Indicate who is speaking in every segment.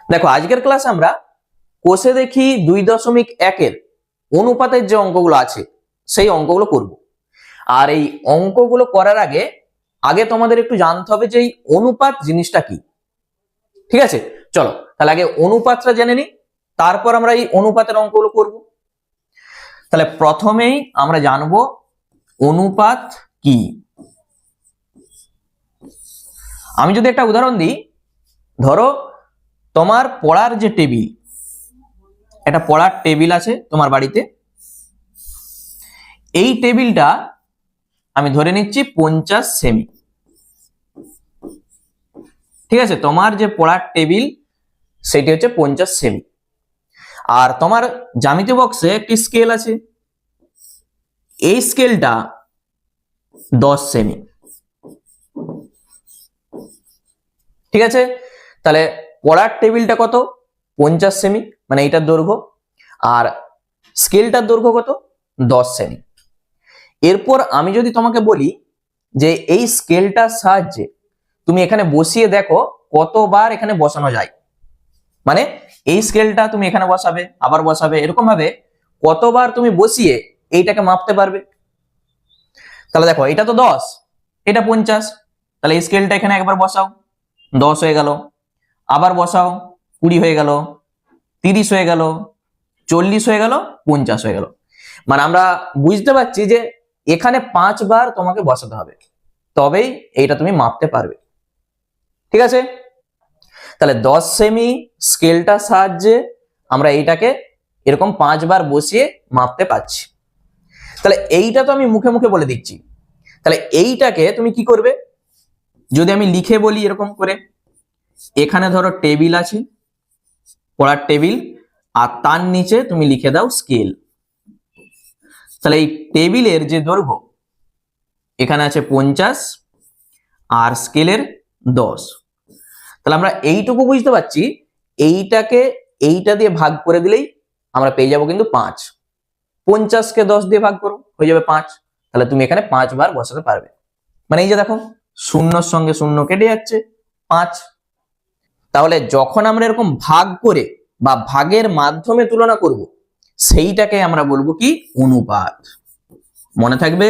Speaker 1: দেখো আজকের ক্লাসে আমরা কোষে দেখি 2.1 অনুপাতের যে অঙ্কগুলো আছে সেই অঙ্কগুলো করব। আর এই অঙ্কগুলো করার আগে আগে তোমাদের একটু জানতে হবে যে এই অনুপাত জিনিসটা কি। ঠিক আছে, চলো তাহলে আগে অনুপাতটা জেনে নিই, তারপর আমরা এই অনুপাতের অঙ্কগুলো করব। তাহলে প্রথমেই আমরা জানবো অনুপাত কি। আমি যদি একটা উদাহরণ দিই, ধরো তোমার পড়ার যে টেবিল, একটা পড়ার টেবিল আছে তোমার বাড়িতে। এই টেবিলটা আমি ধরে নিচ্ছি 50 সেমি। ঠিক আছে, তোমার যে পড়ার টেবিল সেটি হচ্ছে 50 সেমি। আর তোমার জ্যামিতি বক্সে একটি স্কেল আছে, এই স্কেলটা 10 সেমি। ঠিক আছে, তাহলে পড়ার টেবিলটা কত? 50 সেমি, মানে এইটার দৈর্ঘ্য, আর স্কেলটার দৈর্ঘ্য কত? 10 সেমি। এরপর আমি যদি তোমাকে বলি যে এই স্কেলটার সাহায্যে তুমি এখানে বসিয়ে দেখো কতবার এখানে বসানো যায়, মানে এই স্কেলটা তুমি এখানে বসাবে, আবার বসাবে, এরকম ভাবে কতবার তুমি বসিয়ে এইটাকে মাপতে পারবে। তাহলে দেখো এটা তো 10, এটা 50, তাহলে এই স্কেলটা এখানে একবার বসাও, 10 হয়ে গেল, আবার বসাও, 20 হয়ে গেল, 30 হয়ে গেল, 40 হয়ে গেল, 50 হয়ে গেল। মানে আমরা বুঝতে পারছি যে এখানে 5 বার তোমাকে বসাতে হবে, তবেই এইটা তুমি মাপতে পারবে। ঠিক আছে, তাহলে 10 সেমি স্কেলটার সাহায্যে আমরা এইটাকে এরকম 5 বার বসিয়ে মাপতে পারছি। তাহলে এইটা তো আমি মুখে মুখে বলে দিচ্ছি, তাহলে এইটাকে তুমি কি করবে, যদি আমি লিখে বলি এরকম করে, এখানে ধরো টেবিল আছে, পড়ার টেবিল, আর তার নিচে তুমি লিখে দাও স্কেল। তাহলে এই টেবিলের যে দৈর্ঘ্য এখানে আছে 50 আর স্কেলের 10, তাহলে আমরা এইটুকু বুঝতে পারছি, এইটাকে এইটা দিয়ে ভাগ করে দিলেই আমরা পেয়ে যাবো কিন্তু 5। 50কে 10 দিয়ে ভাগ করো, হয়ে যাবে 5। তাহলে তুমি এখানে 5 বার বসাতে পারবে। মানে এই যে দেখো, শূন্যর সঙ্গে শূন্য কেটে যাচ্ছে, 5। তাহলে যখন আমরা এরকম ভাগ করে বা ভাগের মাধ্যমে তুলনা করব, সেইটাকে আমরা বলবো কি? অনুপাত। মনে থাকবে,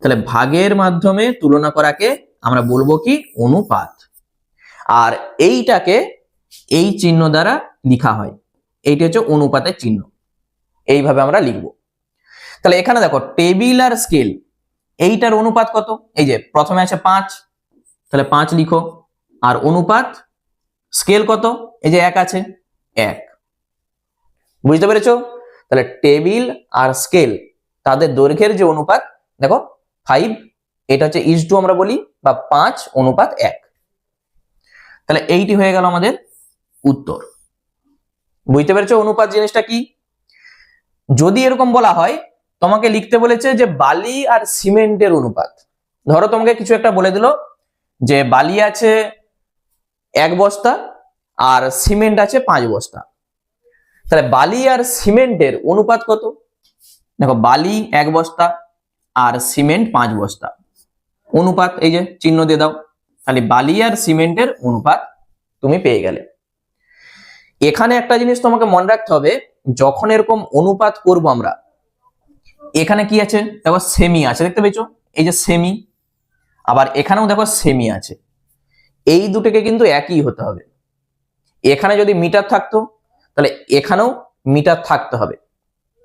Speaker 1: তাহলে ভাগের মাধ্যমে তুলনা করাকে আমরা বলবো কি? অনুপাত। আর এইটাকে এই চিহ্ন দ্বারা লেখা হয়, এইটা হচ্ছে অনুপাতের চিহ্ন, এইভাবে আমরা লিখব। তাহলে এখানে দেখো টেবিল আর স্কেল, এইটার অনুপাত কত? এই যে প্রথমে আছে 5, তাহলে 5 লিখো, আর অনুপাত স্কেল কত? এই যে 1 আছে, 1। বুঝতে পেরেছো? তাহলে টেবিল আর স্কেল তাদের দৈর্ঘ্যের যে অনুপাত দেখো 5, এটা হচ্ছে ইজ টু আমরা বলি, বা 5:1। তাহলে এইটি হয়ে গেল আমাদের উত্তর। বুঝতে পেরেছো অনুপাত জিনিসটা কি? যদি এরকম বলা হয়, তোমাকে লিখতে বলেছে যে বালি আর সিমেন্টের অনুপাত। ধরো তোমাকে কিছু একটা বলে দিল যে বালি আছে 1 বস্তা আর সিমেন্ট আছে 5 বস্তা, তাহলে বালি আর সিমেন্টের অনুপাত কত? দেখো বালি 1 বস্তা আর সিমেন্ট 5 বস্তা, অনুপাত এই যে চিহ্ন দিয়ে দাও, তাহলে বালি আর সিমেন্টের অনুপাত তুমি পেয়ে গেলে। এখানে একটা জিনিস তোমাকে মনে রাখতে হবে, যখন এরকম অনুপাত করব আমরা, এখানে কি আছে দেখো, সেমি আছে, দেখতে পেয়েছো? এই যে সেমি, আবার এখানেও দেখো সেমি আছে, এই দুটোকে কিন্তু একই হতে হবে। এখানে যদি মিটার থাকতো তাহলে এখানেও মিটার থাকতে হবে,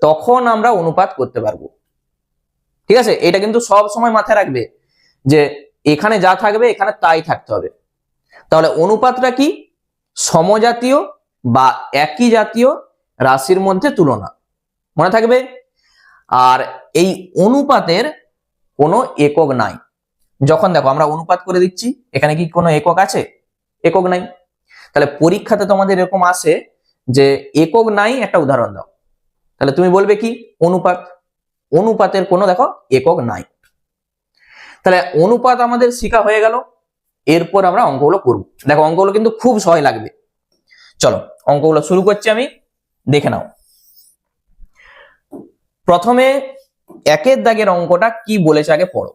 Speaker 1: তখন আমরা অনুপাত করতে পারবো। ঠিক আছে, এটা কিন্তু সব সময় মাথায় রাখবে যে এখানে যা থাকবে এখানে তাই থাকতে হবে। তাহলে অনুপাতটা কি? সমজাতীয় বা একই জাতীয় রাশির মধ্যে তুলনা, মনে থাকবে। আর এই অনুপাতের কোনো একক নাই। যখন দেখো আমরা অনুপাত করে দিচ্ছি, এখানে কি কোনো একক আছে? একক নাই। তাহলে পরীক্ষাতে তোমাদের এরকম আসে যে একক নাই, একটা উদাহরণ দাও, তাহলে তুমি বলবে কি? অনুপাত। অনুপাতের কোনো দেখো একক নাই। তাহলে অনুপাত আমাদের শেখা হয়ে গেল। এরপর আমরা অঙ্কগুলো করব। দেখো অঙ্কগুলো কিন্তু খুব সহজ লাগবে। চলো অঙ্কগুলো শুরু করছি আমি, দেখে নাও। প্রথমে 1 দাগের অঙ্কটা কি বলেছে আগে পড়ো।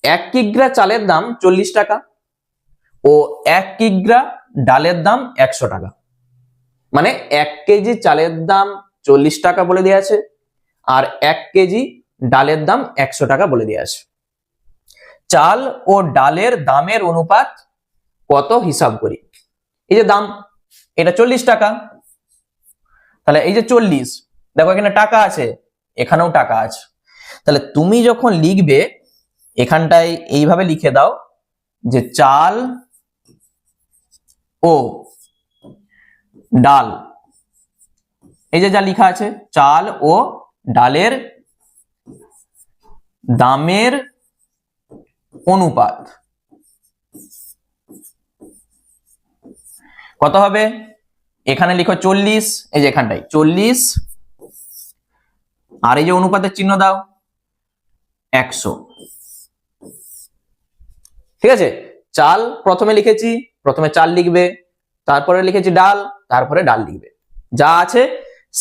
Speaker 1: 1 কিগ্রা চালের দাম 40 টাকা ও 1 কিগ্রা ডালের দাম 100 টাকা, মানে 1 কেজি চালের দাম 40 টাকা বলে দেওয়া আছে, আর 1 কেজি ডালের দাম 100 টাকা বলে দেওয়া আছে। চাল ও ডালের দামের অনুপাত কত হিসাব করি। এই যে দাম, এটা 40 টাকা, তাহলে এই যে 40, দেখো এখানে টাকা আছে, এখানেও টাকা আছে, তাহলে তুমি যখন লিখবে এখানটায় এইভাবে লিখে দাও যে চাল ও ডাল, এই যে যা লেখা আছে চাল ও ডালের দামের অনুপাত কত হবে। এখানে লিখো 40, এই যে এখানটায় 40, আর এই যে অনুপাতের চিহ্ন দাও 100। ঠিক আছে, চাল প্রথমে লিখেছি, প্রথমে চাল লিখবে, তারপরে লিখেছি ডাল, তারপরে ডাল লিখবে, যা আছে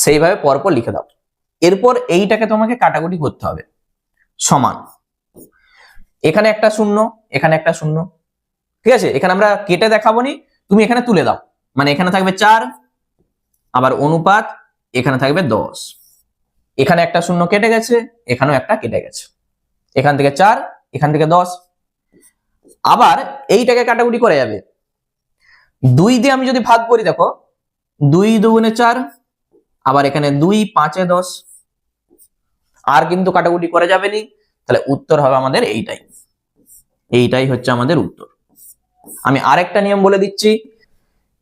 Speaker 1: সেইভাবে পরপর লিখে দাও। এরপর এইটাকে তোমাকে কাটাকুটি করতে হবে, সমান, এখানে একটা শূন্য, এখানে একটা শূন্য। ঠিক আছে, এখানে আমরা কেটে দেখাবো নি, তুমি এখানে তুলে দাও, মানে এখানে থাকবে 4, আবার অনুপাত এখানে থাকবে 10, এখানে একটা শূন্য কেটে গেছে, এখানেও একটা কেটে গেছে, এখান থেকে 4, এখান থেকে 10। আবার এইটাকে কাটাকুটি করা যাবে, 2 দিয়ে আমি যদি ভাগ করি, দেখো 2 দুগুণে 4, আবার এখানে 2 5 10, আর কিন্তু কাটাকুটি করা যাবে নি, তাহলে উত্তর হবে আমাদের এইটাই, এইটাই হচ্ছে আমাদের উত্তর। আমি আরেকটা নিয়ম বলে দিচ্ছি,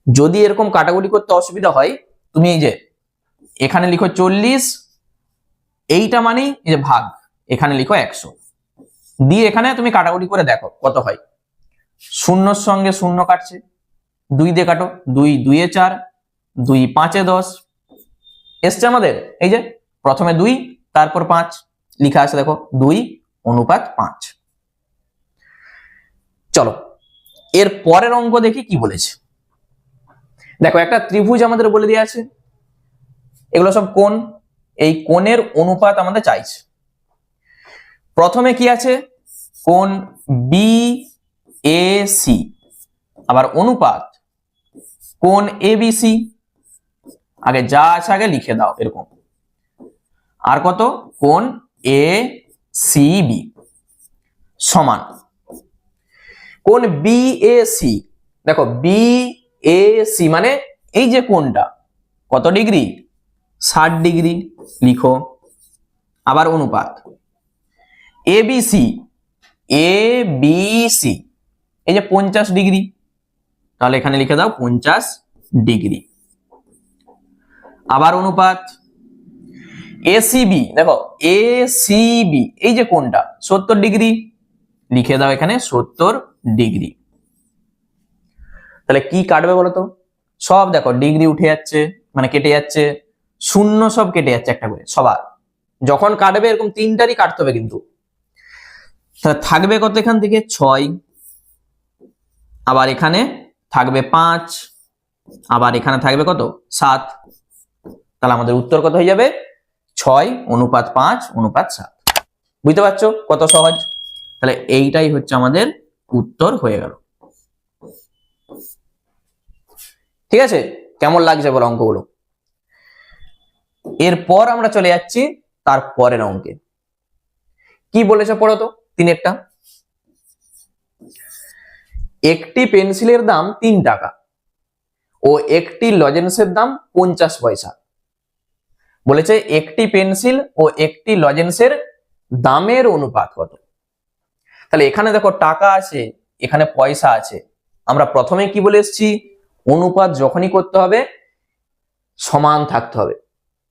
Speaker 1: যদি এরকম কাটাকুটি করতে অসুবিধা হয়, তুমি এই যে এখানে লিখো 40, এইটা মানে এই যে ভাগ, এখানে লিখো 100, দিয়ে এখানে তুমি কাটাকুটি করে দেখো কত হয়। শূন্যর সঙ্গে শূন্য কাটছে, 2 দিয়ে কাটো, 2 2 এ 4, 2 5 এ 10, এসছে আমাদের এই যে প্রথমে 2, তারপর 5 লেখা আছে, দেখো 2 অনুপাত 5। চলো এর পরের অঙ্ক দেখি কি বলেছে। দেখো একটা ত্রিভুজ আমাদের বলে দেওয়া আছে, এগুলো সব কোণ, এই কোণের অনুপাত আমাদের চাইছে। প্রথমে কি আছে, কোণ BAC, আবার অনুপাত কোণ ABC, আগে যা আছে আগে লিখে দাও এরকম, আর কত কোণ ACB সমান কোণ BAC। দেখো BAC মানে এই যে কোণটা কত ডিগ্রি, 60 ডিগ্রি লিখো, আবার অনুপাত ABC, ABC এই যে 50 ডিগ্রি, তাহলে এখানে লিখে দাও 50 ডিগ্রি, আবার অনুপাত ACB, দেখো ACB এই যে কোণটা 70 ডিগ্রি, লিখে দাও এখানে 70 ডিগ্রি। তাহলে কি কাটবে বলতো, সব দেখো ডিগ্রি উঠে যাচ্ছে, মানে কেটে যাচ্ছে, শূন্য সব কেটে যাচ্ছে একটা করে সবার, যখন কাটবে এরকম 3টারই কাটতে হবে কিন্তু। তাহলে থাকবে কত, এখান থেকে 6, আবার এখানে থাকবে 5, আবার এখানে থাকবে কত 7, তাহলে আমাদের উত্তর কত হয়ে যাবে 6 অনুপাত 5 অনুপাত 7। বুঝতে পারছো কত সহজ। তাহলে এইটাই হচ্ছে আমাদের উত্তর হয়ে গেল। ঠিক আছে, কেমন লাগছে বলো অঙ্কগুলো। এরপর আমরা চলে যাচ্ছি তার পরের অঙ্কে। কি বলেছে পড়ো তো, 3-এরটা। একটি পেন্সিলের দাম 3 টাকা ও একটি লজেন্সের দাম 50 পয়সা। বলেছে একটি পেন্সিল ও একটি লজেন্সের দামের অনুপাত কত। তাহলে এখানে দেখো টাকা আছে, এখানে পয়সা আছে, আমরা প্রথমে কি বলে এসেছি, অনুপাত যখনই করতে হবে সমান থাকতে হবে,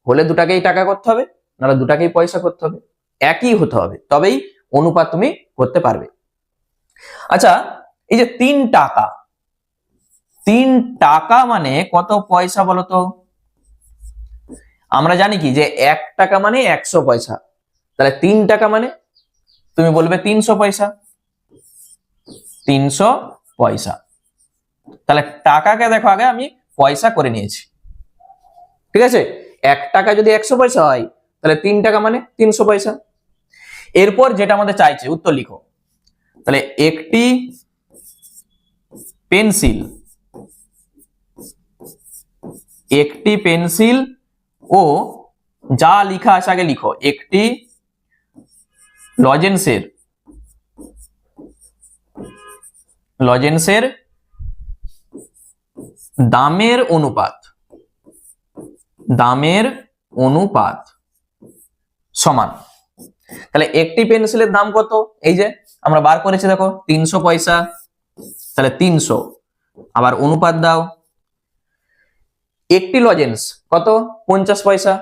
Speaker 1: হলে দুটাকেই টাকা করতে হবে, নাহলে দুটাকেই পয়সা করতে হবে, একই হতে হবে, তবেই অনুপাত তুমি করতে পারবে। আচ্ছা এই যে 3 টাকা, 3 টাকা মানে কত পয়সা বলতো। আমরা জানি কি যে 1 টাকা মানে 100 পয়সা, তাহলে 3 টাকা মানে তুমি বলবে 300 পয়সা, 300 পয়সা। তাহলে টাকাকে দেখো আগে আমি পয়সা করে নিয়েছি। ঠিক আছে, 1 টাকা যদি 100 পয়সা হয়, তাহলে 3 টাকা মানে 300 পয়সা। এরপর যেটা আমাদের চাইছে উত্তর লিখো। তাহলে একটি পেন্সিল একটি পেন্সিল ও যা লেখা আছে আগে লিখো, একটি লজেন্সের দামের অনুপাত সমান। তাহলে একটি পেন্সিলের দাম কত, এই যে আমরা বার করেছি দেখো 300 পয়সা, তাহলে 300 আবার অনুপাত দাও, একটি লজেন্স কত 50 পয়সা,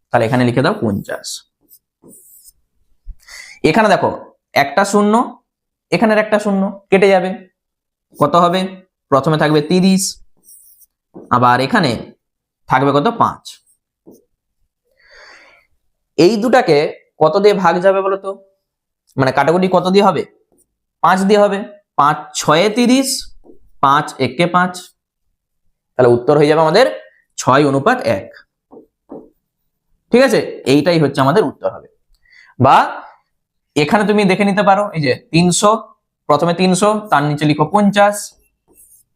Speaker 1: তাহলে এখানে লিখে দাও 50। এখানে দেখো একটা শূন্য, এখানের একটা শূন্য কেটে যাবে, কত হবে, প্রথমে থাকবে 30, আবার এখানে থাকবে কত 5। এই দুটাকে কত দিয়ে ভাগ যাবে বলো তো, মানে কাটাকুটি কত দিয়ে হবে, 5 দিয়ে হবে। 5 6 30, 5 1 5, তাহলে উত্তর হয়ে যাবে আমাদের 6:1। ঠিক আছে, এইটাই হচ্ছে আমাদের উত্তর হবে। বা এখানে তুমি দেখে নিতে পারো, এই যে 300, প্রথমে 300 তার নিচে লিখো 50,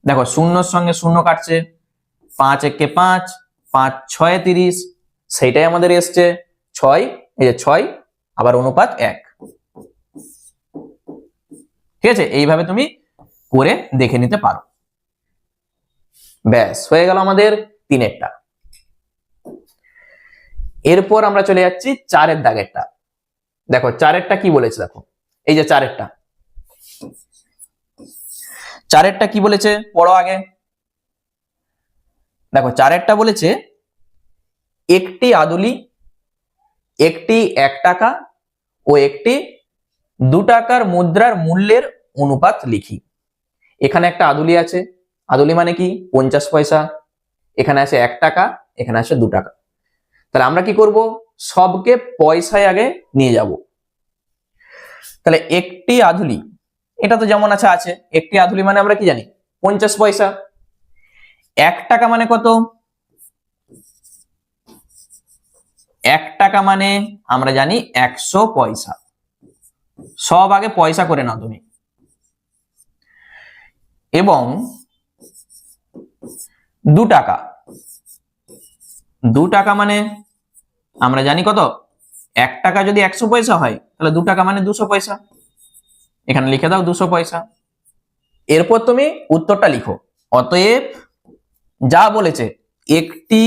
Speaker 1: দেখো শূন্যর সঙ্গে শূন্য কাটছে, 5 1 5, 5 6 30, সেইটাই আমাদের এসছে 6, এই যে 6 আবার অনুপাত 1। ঠিক আছে, এইভাবে তুমি করে দেখে নিতে পারো। ব্যাস হয়ে গেল আমাদের 3-এরটা। এরপর আমরা চলে যাচ্ছি 4-এর দাগেরটা। দেখো 4-এরটা কি বলেছে, দেখো এই যে 4-এরটা কি বলেছে পড়ো আগে। দেখো 4-এরটা বলেছে একটি আদুলি, একটি 1 টাকা ও একটি 2 টাকার মুদ্রার মূল্যের অনুপাত লিখি। এখানে একটা আদুলি আছে, আদুলি মানে কি 50 পয়সা, এখানে আছে 1 টাকা, এখানে আছে 2 টাকা। তাহলে আমরা কি করব, সবকে পয়সায় আগে নিয়ে যাব। তাহলে একটি আদুলি, এটা তো যেমন আছে আছে, একটি আদুলি মানে আমরা কি জানি 50 পয়সা। 1 টাকা মানে কত, 1 টাকা মানে আমরা জানি 100 পয়সা। সব আগে পয়সা করে নাও তুমি। এবং 2 টাকা, 2 টাকা মানে আমরা জানি কত, 1 টাকা যদি 100 পয়সা হয় তাহলে 2 টাকা মানে 200 পয়সা, এখানে লিখে দাও 200 পয়সা। এরপর তুমি উত্তরটা লিখো। অতএব যা বলেছে একটি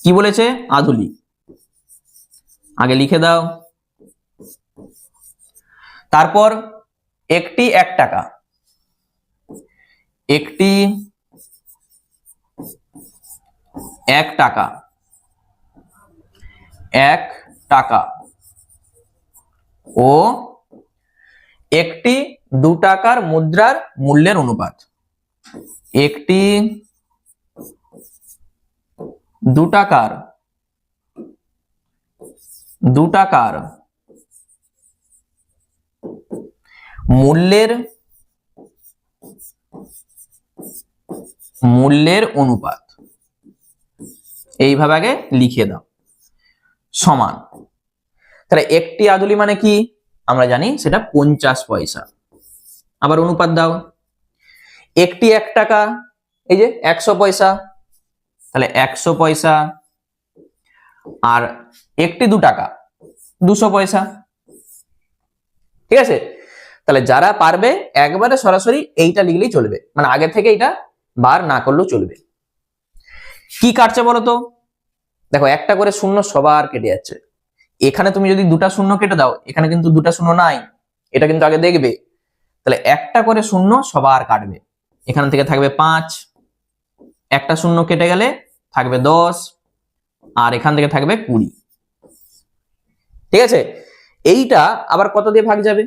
Speaker 1: কি বলেছে আদুলি, আগে লিখে দাও। তারপর একটি 1 টাকা, একটি 1 টাকা, 1 টাকা ও একটি 2 টাকার মুদ্রার মূল্যের অনুপাত। একটি 2 টাকার মূল্যের অনুপাত, এইভাবে আগে লিখে দাও সমান। তাহলে একটি আদুলি মানে কি আমরা জানি সেটা 50 পয়সা, আবার অনুপাত দাও। একটি 1 টাকা, এই যে 100 পয়সা, তাহলে 100 পয়সা, আর একটি 2 টাকা 200 পয়সা। ঠিক আছে, তাহলে যারা পারবে একবারে সরাসরি এইটা লিখলেই চলবে, মানে আগে থেকে এটা বার না করলেও চলবে। কি কাটছে বলো তো, দেখো একটা করে শূন্য সবার কেটে যাচ্ছে। এখানে তুমি যদি 2টা শূন্য কেটে দাও, এখানে কিন্তু 2টা শূন্য নাই, এটা কিন্তু আগে দেখবে। তাহলে একটা করে শূন্য সবার কাটবে, এখান থেকে থাকবে 5, একটা শূন্য কেটে গেলে থাকবে 10, আর এখান থেকে থাকবে 20। ঠিক আছে, এইটা আবার কত দিয়ে ভাগ যাবে,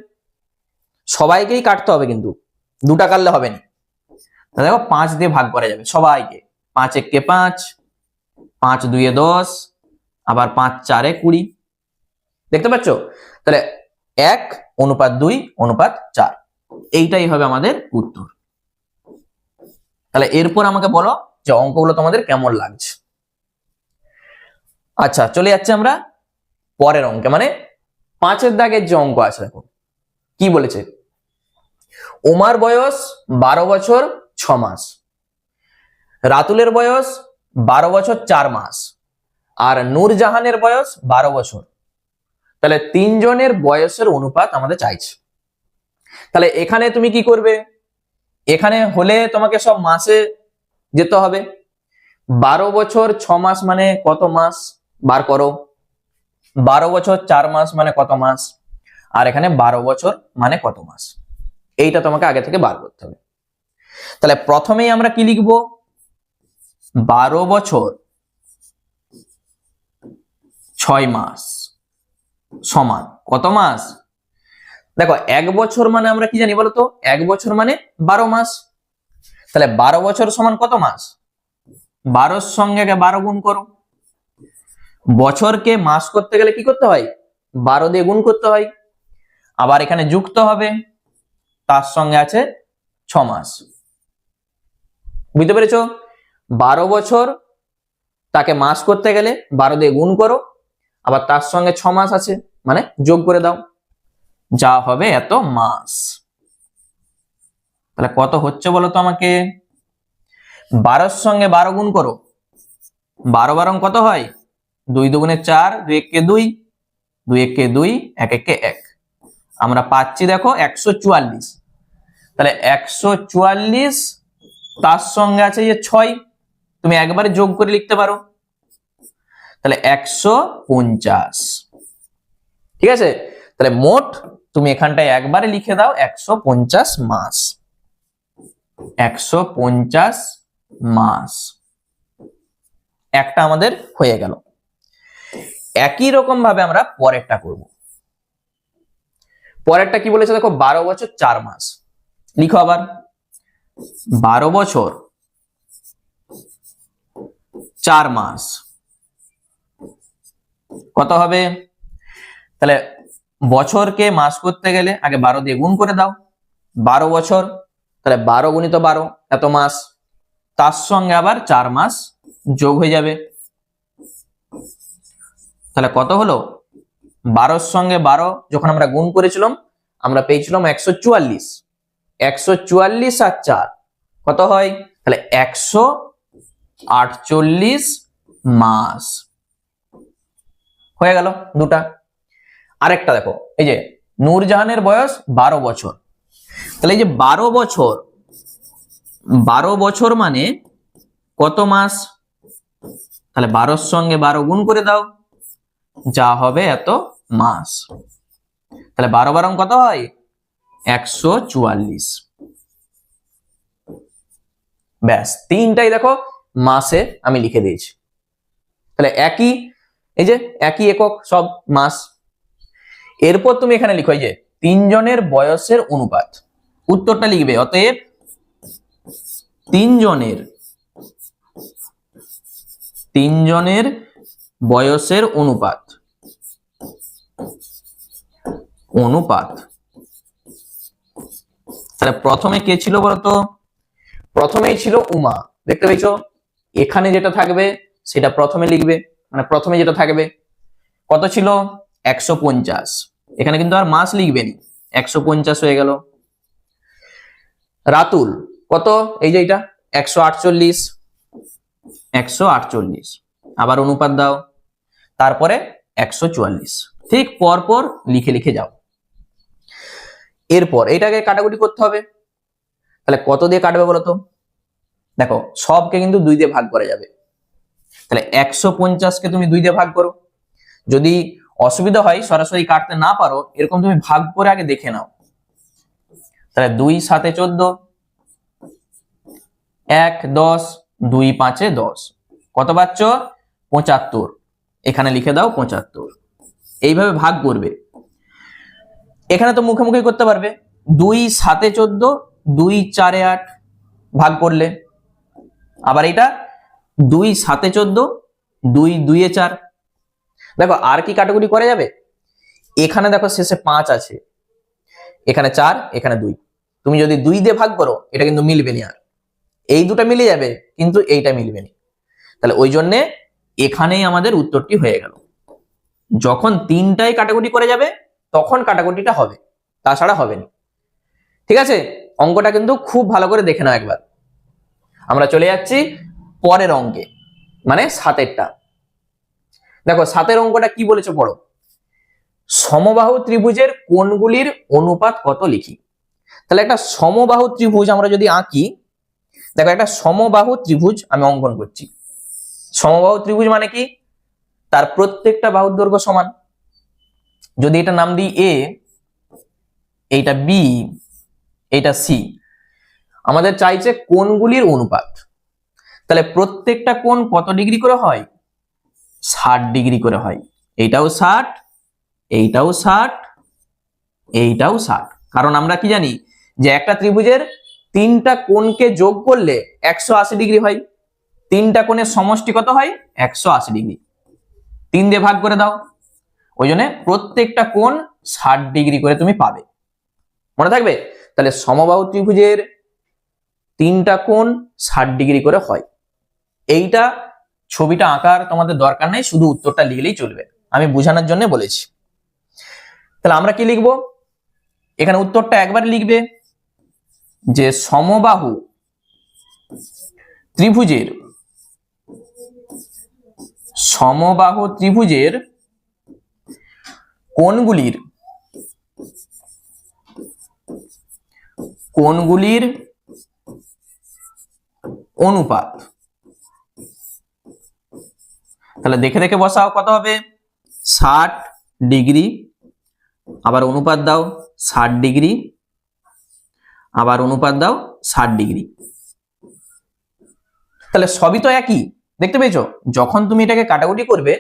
Speaker 1: সবাইকেই কাটতে হবে, কিন্তু 2টা কাটলে হবে না। দেখো 5 দিয়ে ভাগ করা যাবে সবাইকে, 5 1 5, 5 2 10, আবার 5 4 20। দেখতে পাচ্ছ, তাহলে 1:2:4, এইটাই হবে আমাদের উত্তর। তাহলে এরপর আমাকে বলো যে অঙ্কগুলো তোমাদের কেমন লাগছে। আচ্ছা, চলে যাচ্ছে আমরা পরের অঙ্কে, মানে 5-এর দাগের যে অঙ্ক আছে। দেখো কি বলেছে, ওমার বয়স 12 বছর 6 মাস, রাতুলের বয়স 12 বছর 4 মাস আর নূরজাহানের বয়স 12 বছর। তাহলে তিনজনের বয়সের অনুপাত আমাদের চাইছে। তাহলে এখানে তুমি কি করবে, এখানে হলে তোমাকে সব মাসে যেতে হবে। 12 বছর 6 মাস মানে কত মাস বার করো, 12 বছর 4 মাস মানে কত মাস, আর এখানে 12 বছর মানে কত মাস, এইটা তোমাকে আগে থেকে বার করতে হবে। তাহলে প্রথমেই আমরা কি লিখবো, 12 বছর 6 মাস সমান কত মাস। দেখো 1 বছর মানে আমরা কি জানি বলতো, 1 বছর মানে 12 মাস। তাহলে 12 বছর সমান কত মাস, 12 সঙ্গে 12 গুণ করো। বছরকে মাস করতে গেলে কি করতে হয়, 12 দিয়ে গুণ করতে হয়। আবার এখানে যুক্ত হবে, তার সঙ্গে আছে 6 মাস। বুঝতে পেরেছো? 12 বছর তাকে মাস করতে গেলে 12 দিয়ে গুণ করো, আবার তার সঙ্গে 6 মাস আছে মানে যোগ করে দাও, যা হবে এত মাস। তাহলে কত হচ্ছে বলো তো আমাকে, 12 সঙ্গে 12 গুণ করো, 12 বারং কত হয়, 2 দুগুণে 4, 2 একে 2, 2 একে 2, 1 একে 1। আমরা পাচ্ছি দেখো 144। তাহলে 144 তার সঙ্গে আছে যে 6, তুমি একবারে যোগ করে লিখতে পারো, তাহলে 150। ঠিক আছে? তাহলে মোট তুমি এখানটায় একবারে লিখে দাও 150 মাস, 150 মাস। একটা আমাদের হয়ে গেল। একই রকম ভাবে আমরা পরেরটা করব। পরেরটা কি বলেছে দেখো, 12 বছর 4 মাস। লিখো আবার 12 বছর 4 মাস কত হবে। তাহলে বছরকে মাস করতে গেলে আগে 12 দিয়ে গুণ করে দাও, 12 বছর, তাহলে 12 গুণিত 12 এত মাস, তার সঙ্গে আবার 4 মাস যোগ হয়ে যাবে। তাহলে কত হলো, 12 সঙ্গে 12 যখন আমরা গুণ করেছিলাম আমরা পেয়েছিলাম 144, 144 আর 4 কত হয়, তাহলে 148 মাস হয়ে গেল দুটা। আরেকটা দেখো, এই যে নূরজাহানের বয়স 12 বছর। তাহলে এই যে 12 বছর, 12 বছর মানে কত মাস, তাহলে 12 সঙ্গে 12 গুণ করে দাও, যা হবে এত মাস। তাহলে 12 বারং কত হয়, 144। ব্যাস, তিনটাই দেখো মাসে আমি লিখে দিয়েছি। তাহলে একই, এই যে একই একক সব মাস। এরপর তুমি এখানে লিখো এই যে তিনজনের বয়সের অনুপাত, উত্তরটা লিখবে অতএব তিনজনের বয়সের অনুপাত, তাহলে প্রথমে কে ছিল বলতো, প্রথমেই ছিল উমা। দেখতে পেয়েছো, এখানে যেটা থাকবে সেটা প্রথমে লিখবে, মানে প্রথমে যেটা থাকবে কত ছিল 150, এখানে কিন্তু আর মাস লিখবে নি, 150 হয়ে গেল। রাতুল কত, এই যে এটা 148, আবার অনুপাত দাও, তারপরে 144, ঠিক পরপর লিখে লিখে যাও। এরপর এটাকে কাটাকুটি করতে হবে। তাহলে কত দিয়ে কাটবে বলতো, দেখো সবকে কিন্তু 2 দিয়ে ভাগ করা যাবে। তাহলে 150 কে তুমি 2 দিয়ে ভাগ করো। যদি অসুবিধা হয় সরাসরি কাটতে না পারো, এরকম তুমি ভাগ করে আগে দেখে নাও। তাহলে 2 7 14, 1 10, 2 5 10, কত পাচ্ছ 75, এখানে লিখে দাও 75। এইভাবে ভাগ করবে। এখানে তো মুখে মুখে করতে পারবে, 2 7 14, 2 4 8 ভাগ করলে, আবার এটা 2 7 14, 2 2 4। দেখো আর কি কাটাকুটি করা যাবে, এখানে দেখো শেষে 5 আছে, এখানে 4, এখানে 2, তুমি যদি 2 দিয়ে ভাগ করো এটা কিন্তু মিলবে না, আর এই দুটো মিলে যাবে কিন্তু এইটা মিলবে না। তাহলে ওই জন্য এখানেই আমাদের উত্তরটি হয়ে গেল। যখন তিনটাই কাটাকুটি করে যাবে তখন কাটাকুটিটা হবে, তাছাড়া হবে না। ঠিক আছে, অঙ্কটা কিন্তু খুব ভালো করে দেখে নাও একবার। আমরা চলে যাচ্ছি পরের অঙ্কে, মানে 7এরটা। দেখো 7এর অঙ্কটা কি বলেছে পড়ো। সমবাহু ত্রিভুজের কোণগুলির অনুপাত কত লিখি। তাহলে একটা সমবাহু ত্রিভুজ আমরা যদি আঁকি, দেখো একটা সমবাহু ত্রিভুজ আমি অঙ্কন করছি। সমবাহু ত্রিভুজ মানে কি, তার প্রত্যেকটা বাহুর দৈর্ঘ্য সমান। যদি এটা নাম দিই এ, এইটা বি, এইটা সি, আমাদের চাইছে কোণগুলির অনুপাত। তাহলে প্রত্যেকটা কোণ কত ডিগ্রি করে হয়, 60 ডিগ্রি করে হয়। এইটাও 60, এইটাও 60, এইটাও 60। কারণ আমরা কি জানি যে একটা ত্রিভুজের 3টা কোণকে যোগ করলে 180 ডিগ্রি হয়। 3টা কোণের সমষ্টি কত হয়, 180 ডিগ্রি। 3 দিয়ে ভাগ করে দাও, ওই জন্য প্রত্যেকটা কোণ 60 ডিগ্রি করে তুমি পাবে, মনে থাকবে। তাহলে সমবাহু ত্রিভুজের 3টা কোণ 60 ডিগ্রি করে হয়। এইটা ছবিটা আঁকার তোমাদের দরকার নাই, শুধু উত্তরটা লিখলেই চলবে, আমি বোঝানোর জন্য বলেছি। তাহলে আমরা কি লিখবো, এখানে উত্তরটা একবার লিখবে যে সমবাহু ত্রিভুজের কোণগুলির অনুপাত। তাহলে দেখে দেখে বসাও, কত হবে, 60 ডিগ্রি, আবার অনুপাত দাও 60 ডিগ্রি, আবার অনুপাত দাও 60 ডিগ্রি। তাহলে সবই তো একই, দেখতে পেয়েছো। যখন তুমি এটাকে কাটাকুটি করবে,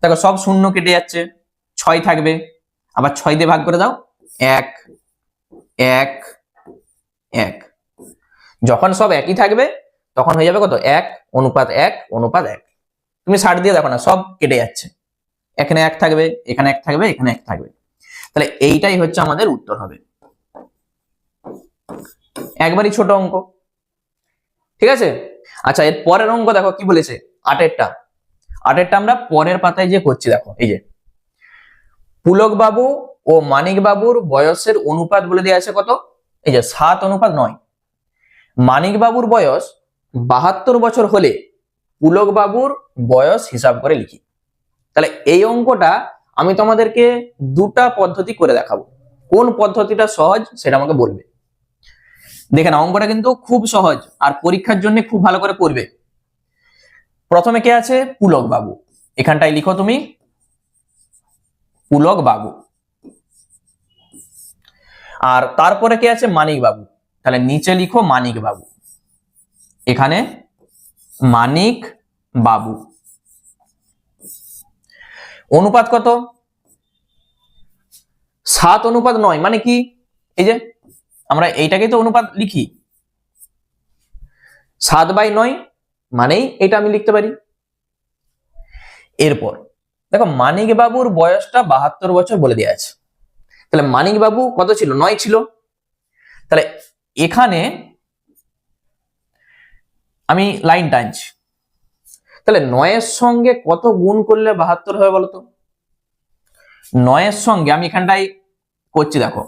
Speaker 1: দেখো সব শূন্য কেটে যাচ্ছে, 6 থাকবে, আবার 6 দিয়ে ভাগ করে দাও, 1 1 1। যখন সব একই থাকবে তখন হয়ে যাবে কত, 1 অনুপাত 1 অনুপাত 1। তুমি 60 দিয়ে দেখো না, সব কেটে যাচ্ছে, এখানে 1 থাকবে, এখানে 1 থাকবে, এখানে 1 থাকবে। তাহলে এইটাই হচ্ছে আমাদের উত্তর হবে, একবারই ছোট অঙ্ক, ঠিক আছে। আচ্ছা, এর পরের অঙ্ক দেখো কি বলেছে, 8এরটা আমরা পরের পাতায় যে করছি। দেখো এই যে পুলক বাবু ও মানিক বাবুর বয়সের অনুপাত বলে দেওয়া আছে কত, এই যে 7:9। মানিক বাবুর বয়স 72 বছর হলে পুলক বাবুর বয়স হিসাব করে লিখি। তাহলে এই অঙ্কটা আমি তোমাদেরকে দুটা পদ্ধতি করে দেখাবো, কোন পদ্ধতিটা সহজ সেটা আমাকে বলবে। দেখেন অঙ্কটা কিন্তু খুব সহজ, আর পরীক্ষার জন্য খুব ভালো করে পড়বে। প্রথমে কে আছে, পুলক বাবু, এখানটায় লিখো তুমি পুলক বাবু। আর তারপরে কে আছে, মানিক বাবু, তাহলে নিচে লিখো মানিক বাবু, এখানে মানিক বাবু। অনুপাত কত, 7:9, মানে কি, এই যে আমরা এইটাকেই তো অনুপাত লিখি, 7/9 মানেই এটা আমি লিখতে পারি। এরপর দেখো মানিক বাবুর বয়সটা 72 বছর বলে দেওয়া আছে। তাহলে মানিক বাবু কত ছিল, 9 ছিল। তাহলে এখানে আমি লাইন টানছি, তাহলে 9-এর সঙ্গে কত গুণ করলে 72 হবে বলতো। 9-এর সঙ্গে আমি এখানটাই করছি, দেখো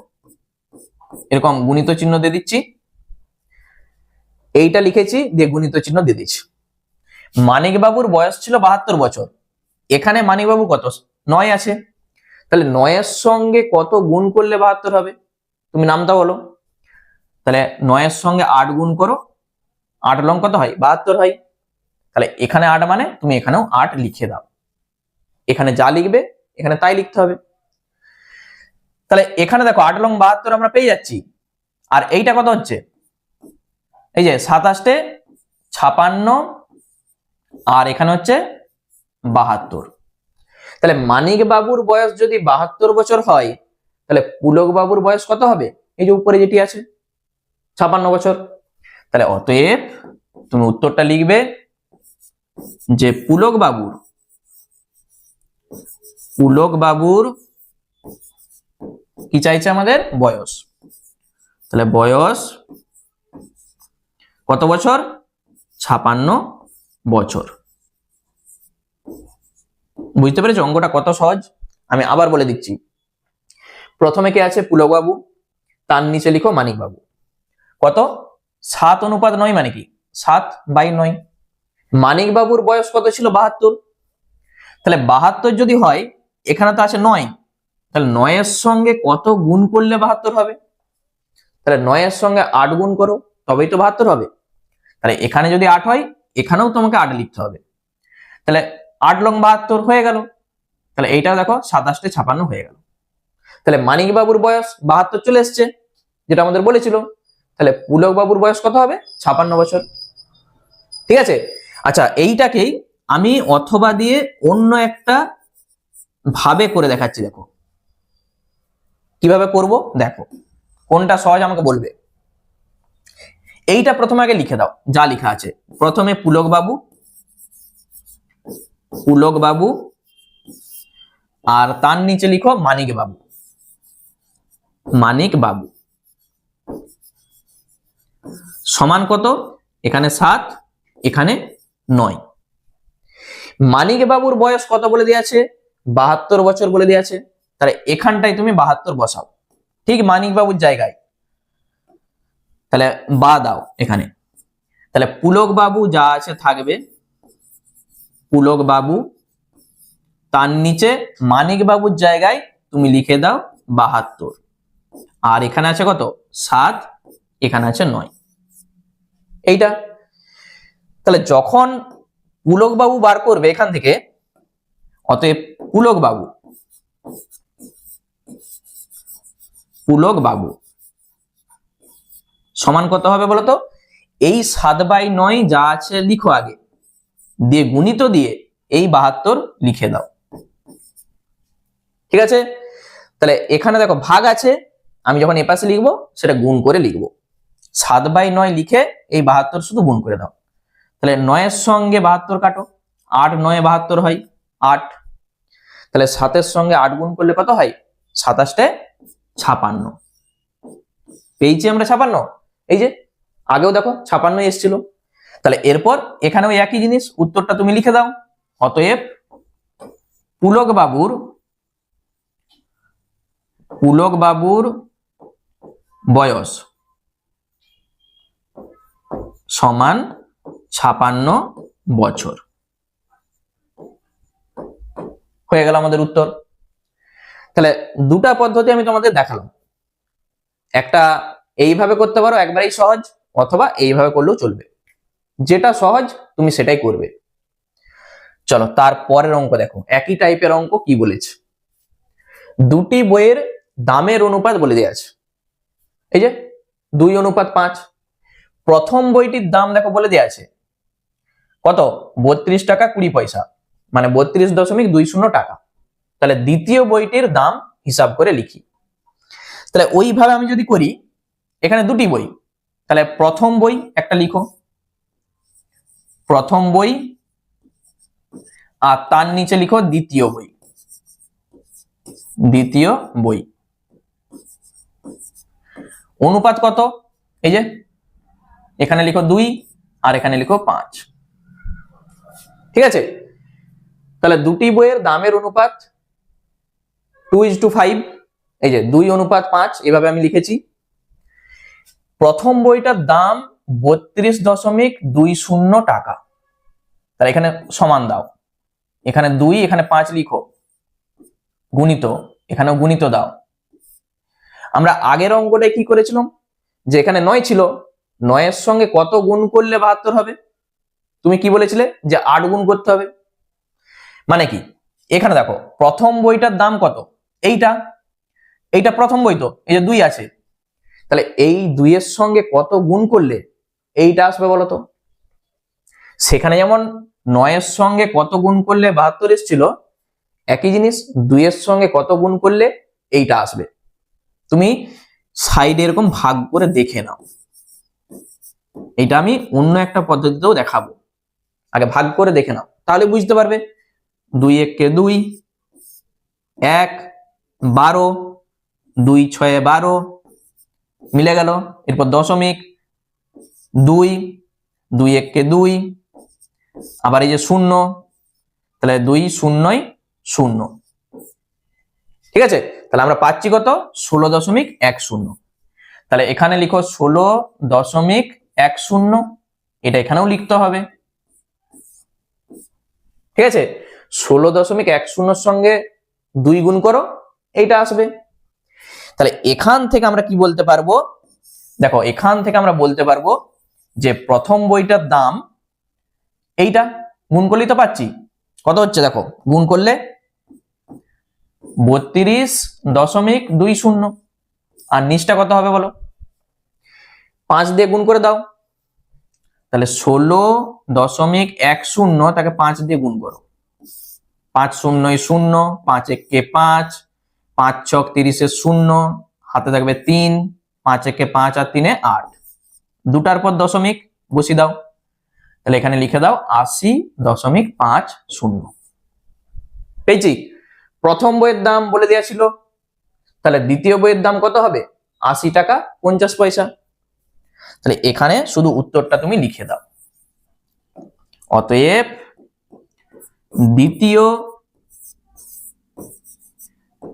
Speaker 1: এরকম গুণিত চিহ্ন দিয়ে দিচ্ছি, এইটা লিখেছি দিয়ে গুণিত চিহ্ন দিয়ে দিচ্ছি। মানিক বাবুর বয়স ছিল 72 বছর, এখানে মানিক বাবু কত, 9 আছে। তাহলে 9-এর সঙ্গে কত গুণ করলে 72 হবে, তুমি নামটা বলো। তাহলে 9-এর সঙ্গে 8 গুণ করো, 8 লং কত হয়, 72 হয়। তাহলে এখানে 8 মানে তুমি এখানেও 8 লিখে দাও, এখানে যা লিখবে এখানে তাই লিখতে হবে। তাহলে এখানে দেখো 8 লং 72 আমরা পেয়ে যাচ্ছি। আর এইটা কত হচ্ছে, এই যে 27 56, আর এখানে হচ্ছে 72। তাহলে মানিক বাবুর বয়স যদি 72 বছর হয়, তাহলে পুলক বাবুর বয়স কত হবে, এই যে উপরে যেটি আছে 56 বছর। তাহলে অতএব তুমি উত্তরটা লিখবে যে পুলক বাবুর কি চাইছে আমাদের, বয়স। তাহলে বয়স কত বছর, 56 বছর। বুঝতে পেরেছো অঙ্কটা কত সহজ। আমি আবার বলে দিচ্ছি, প্রথমে কে আছে, পুলক বাবু, তার নিচে লিখো মানিক বাবু। কত, 7:9 মানে কি, 7/9। মানিক বাবুর বয়স কত ছিল? 72। তাহলে 72 যদি হয়, এখানে তো আছে 9, তাহলে 9 এর সঙ্গে কত গুণ করলে 72 হবে? তাহলে 9 এর সঙ্গে 8 গুণ করো, তবেই তো 72 হবে। তাহলে এখানে যদি 8 হয়, এখানেও তোমাকে 8 লিখতে হবে। তাহলে 8 লং 72 হয়ে গেল। তাহলে এইটা দেখো 27 56 হয়ে গেল। তাহলে মানিক বাবুর বয়স 72 চলে এসছে, যেটা আমাদের বলেছিল। তাহলে পুলক বাবুর বয়স কত হবে? 56 বছর। ঠিক আছে। আচ্ছা, এইটাকেই আমি অথবা দিয়ে অন্য একটা ভাবে করে দেখাচ্ছি। দেখো কিভাবে করব, দেখো কোনটা সহজ আমাকে বলবে। এইটা প্রথমে আগে লিখে দাও, যা লেখা আছে। প্রথমে পুলক বাবু, আর তার নিচে লিখো মানিক বাবু সমান কত? এখানে 7, এখানে 9। মানিক বাবুর বয়স কত বলে দেওয়া আছে? 72 বছর বলে দেওয়া আছে। তাহলে এখানটায় তুমি 72 বসাও, ঠিক মানিক বাবুর জায়গায়। তাহলে বা দাও এখানে। তাহলে পুলক বাবু যা আছে থাকবে, পুলক বাবু, তার নিচে মানিক বাবুর জায়গায় তুমি লিখে দাও 72। আর এখানে আছে কত? 7, এখানে আছে 9। এইটা। তাহলে যখন পুলক বাবু বার করবে এখান থেকে, অতএব পুলক বাবু সমান কত হবে বলতো? এই 7/9 যা আছে লিখো আগে, দিয়ে গুণিত দিয়ে এই 72 লিখে দাও। ঠিক আছে। তাহলে এখানে দেখো ভাগ আছে, আমি যখন এপাশে লিখবো সেটা গুণ করে লিখবো। 7/9 লিখে এই 72 শুধু গুণ করে দাও। তাহলে 9 এর সঙ্গে 72 কাটো, 8 9 72 হয় 8। তাহলে 7 এর সঙ্গে 8 গুণ করলে কত হয়? 27 56। পেয়েছি আমরা 56। এই যে আগেও দেখো 56 এসেছিল। তাহলে এরপর এখানেও একই জিনিস, উত্তরটা তুমি লিখে দাও। অতএব পুলক বাবুর বয়স সমান 56 বছর। হয়ে গেল আমাদের উত্তর। তাহলে দুটা পদ্ধতি আমি তোমাদের দেখালাম। একটা এইভাবে করতে পারো, একবারেই সহজ, অথবা এইভাবে করলেও চলবে। যেটা সহজ তুমি সেটাই করবে। চলো তারপরের অঙ্ক দেখো, একই টাইপের অঙ্ক কি বলেছে। দুটি বইয়ের দামের অনুপাত বলে দেওয়া আছে। এই যে 2:5। প্রথম বইটির দাম দেখো বলে দেওয়া আছে কত? 32 টাকা 20 পয়সা, মানে 32.20 টাকা। তাহলে দ্বিতীয় বইটির দাম হিসাব করে লিখি। তাহলে ওইভাবে আমি যদি করি, এখানে দুটি বই, তাহলে প্রথম বই একটা লিখো, প্রথম বই, আর তার নিচে লিখো দ্বিতীয় বই। অনুপাত কত? এই যে এখানে লিখো 2 আর এখানে লিখো 5। ঠিক আছে। তাহলে দুটি বইয়ের দামের অনুপাত 2:5। এই যে 2:5 এভাবে আমি লিখেছি। প্রথম বইটার দাম 32.20 টাকা। তাহলে এখানে সমান দাও, এখানে 2, এখানে 5 লিখো, গুণিত, এখানেও গুণিত দাও। আমরা আগের অঙ্কটায় কি করেছিলাম, যে এখানে 9 ছিল, 9 এর সঙ্গে কত গুণ করলে 72 হবে? তুমি কি বলেছিলে? যে 8 গুণ করতে হবে। মানে কি, এখানে দেখো প্রথম বইটার দাম কত? এইটা প্রথম বই, তো এই যে 2 আছে, তাহলে এই 2 এর সঙ্গে কত গুণ করলে এইটা আসবে বলতো? সেখানে যেমন 9 এর সঙ্গে কত গুণ করলে 72 এসেছিল, একই জিনিস 2 এর সঙ্গে কত গুণ করলে এইটা আসবে। তুমি সাইডে এরকম ভাগ করে দেখে নাও। এটা আমি অন্য একটা পদ্ধতিতেও দেখাবো, আগে ভাগ করে দেখে নাও, তাহলে বুঝতে পারবে। 2 1 2, 1 12, 2 6 12 মিলে গেল। এরপর দশমিক, 2 2 1 2, আবার এই যে 0, তাহলে 2 0 0। ঠিক আছে। তাহলে আমরা পাচ্ছি কত? 16.10। তাহলে এখানে লিখো 16.10, এটা এখানেও লিখতে হবে। ঠিক আছে, 16.10 সঙ্গে 2 গুণ করো, এইটা আসবে। তাহলে এখান থেকে আমরা কি বলতে পারবো, দেখো এখান থেকে আমরা বলতে পারবো যে প্রথম বইটার দাম এইটা, গুণ করলেই তো পাচ্ছি কত হচ্ছে, দেখো গুণ করলে 32.20, আর নিচটা কত হবে বলো, 5 দিয়ে গুণ করে দাও। তাহলে 16.10 তাকে 5 দিয়ে গুণ করো, 5 0 0, 5 1 5, 5 6 30 0, হাতে থাকবে 3, 5 1 5 আর 3 8, দুটার পর দশমিক বসিয়ে দাও। তাহলে এখানে লিখে দাও 80.50। পেয়েছি, প্রথম বইয়ের দাম বলে দেওয়া ছিল, তাহলে দ্বিতীয় বইয়ের দাম কত হবে, 80 টাকা 50 পয়সা। তাহলে এখানে শুধু উত্তরটা তুমি লিখে দাও। অতএব দ্বিতীয়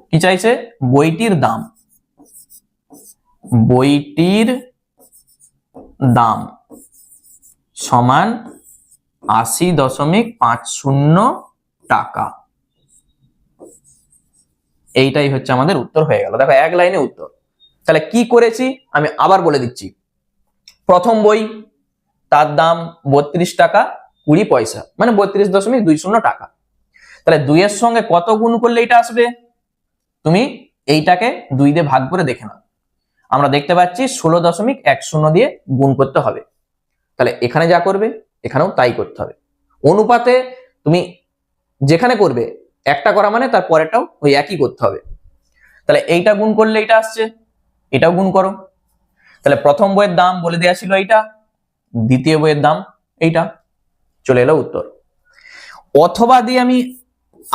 Speaker 1: কি চাইছে, বইটির দাম, বইটির দাম সমান 80.50 টাকা। এইটাই হচ্ছে আমাদের উত্তর হয়ে গেল। দেখো এক লাইনে উত্তর। তাহলে কি করেছি আমি আবার বলে দিচ্ছি। প্রথম বই, তার দাম 32 টাকা 20 পয়সা, মানে 32.20 টাকা। তাহলে 2 এর সঙ্গে কত গুণ করলে এটা আসবে, তুমি এইটাকে 2 দিয়ে ভাগ করে দেখে নাও। আমরা দেখতে পাচ্ছি 16.10 দিয়ে গুণ করতে হবে। তাহলে এখানে যা করবে এখানেও তাই করতে হবে। অনুপাতে তুমি যেখানে করবে একটা করা মানে তার পরেরটাও ওই একই করতে হবে। তাহলে এইটা গুণ করলে এটা আসছে, এটাও গুণ করো। তাহলে প্রথম বইয়ের দাম বলে দেওয়া ছিল এইটা, দ্বিতীয় বইয়ের দাম এইটা, চলে এলো উত্তর। অথবা দিয়ে আমি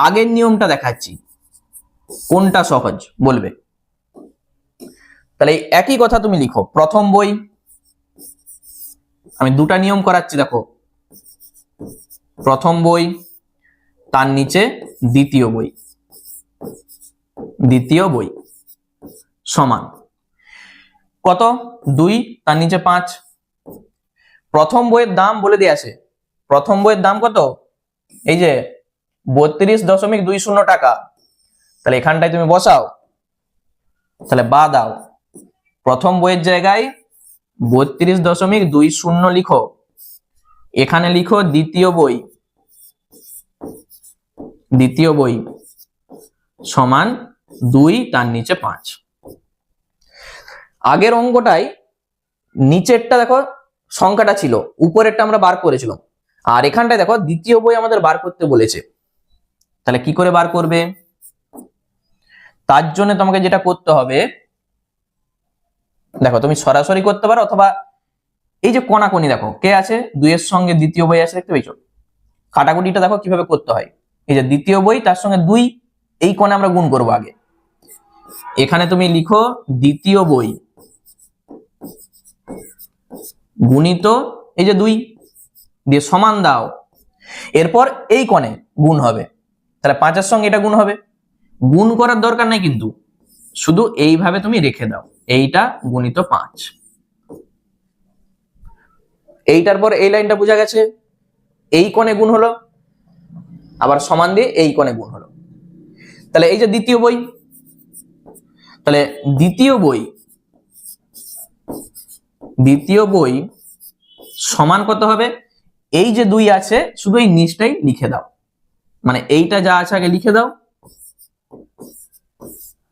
Speaker 1: আগের নিয়মটা দেখাচ্ছি, কোনটা সহজ বলবে। তাহলে একই কথা তুমি লিখো, প্রথম বই, আমি দুটা নিয়ম করাচ্ছি দেখো, প্রথম বই তার নিচে দ্বিতীয় বই, দ্বিতীয় বই সমান কত, 2 তার নিচে 5। প্রথম বইয়ের দাম বলে দিয়ে আছে, প্রথম বইয়ের দাম কত, এই যে 32.20 টাকা। তাহলে এখানটায় তুমি বসাও, তাহলে বা দাও, প্রথম বইয়ের জায়গায় 32.20 লিখো, এখানে লিখো দ্বিতীয় বই, দ্বিতীয় বই সমান 2 তার নিচে 5। আগের অঙ্কটাই নিচেরটা দেখো সংখ্যাটা ছিল, উপরেরটা আমরা বার করেছিলাম, আর এখানটায় দেখো দ্বিতীয় বই আমাদের বার করতে বলেছে। তাহলে কি করে বার করবে, তার জন্য তোমাকে যেটা করতে হবে, দেখো তুমি সরাসরি করতে পারো, অথবা এই যে কোনাকুনি দেখো কে আছে, 2 এর সঙ্গে দ্বিতীয় বই আছে, দেখতে পেয়েছো, কাটাকুটিটা দেখো কিভাবে করতে হয়। এই যে দ্বিতীয় বই তার সঙ্গে 2, এই কোণে আমরা গুণ করবো আগে। এখানে তুমি লিখো দ্বিতীয় বই গুণিত এই যে 2 দিয়ে সমান দাও, এরপর এই কোণে গুণ হবে, তাহলে 5 এর সঙ্গে এটা গুণ হবে। গুণ করার দরকার নাই কিন্তু, শুধু এইভাবে তুমি রেখে দাও, এইটা গুণিত 5। এইটার পর এই লাইনটা বোঝা গেছে, এই কোণে গুণ হলো, আবার সমান দিয়ে এই কোণে গুণ হলো। তাহলে এই যে দ্বিতীয় বই, তাহলে দ্বিতীয় বই, দ্বিতীয় বই সমান কত হবে, এই যে 2 আছে শুধু এই নিচটাই লিখে দাও, মানে এইটা যা আছে আগে লিখে দাও,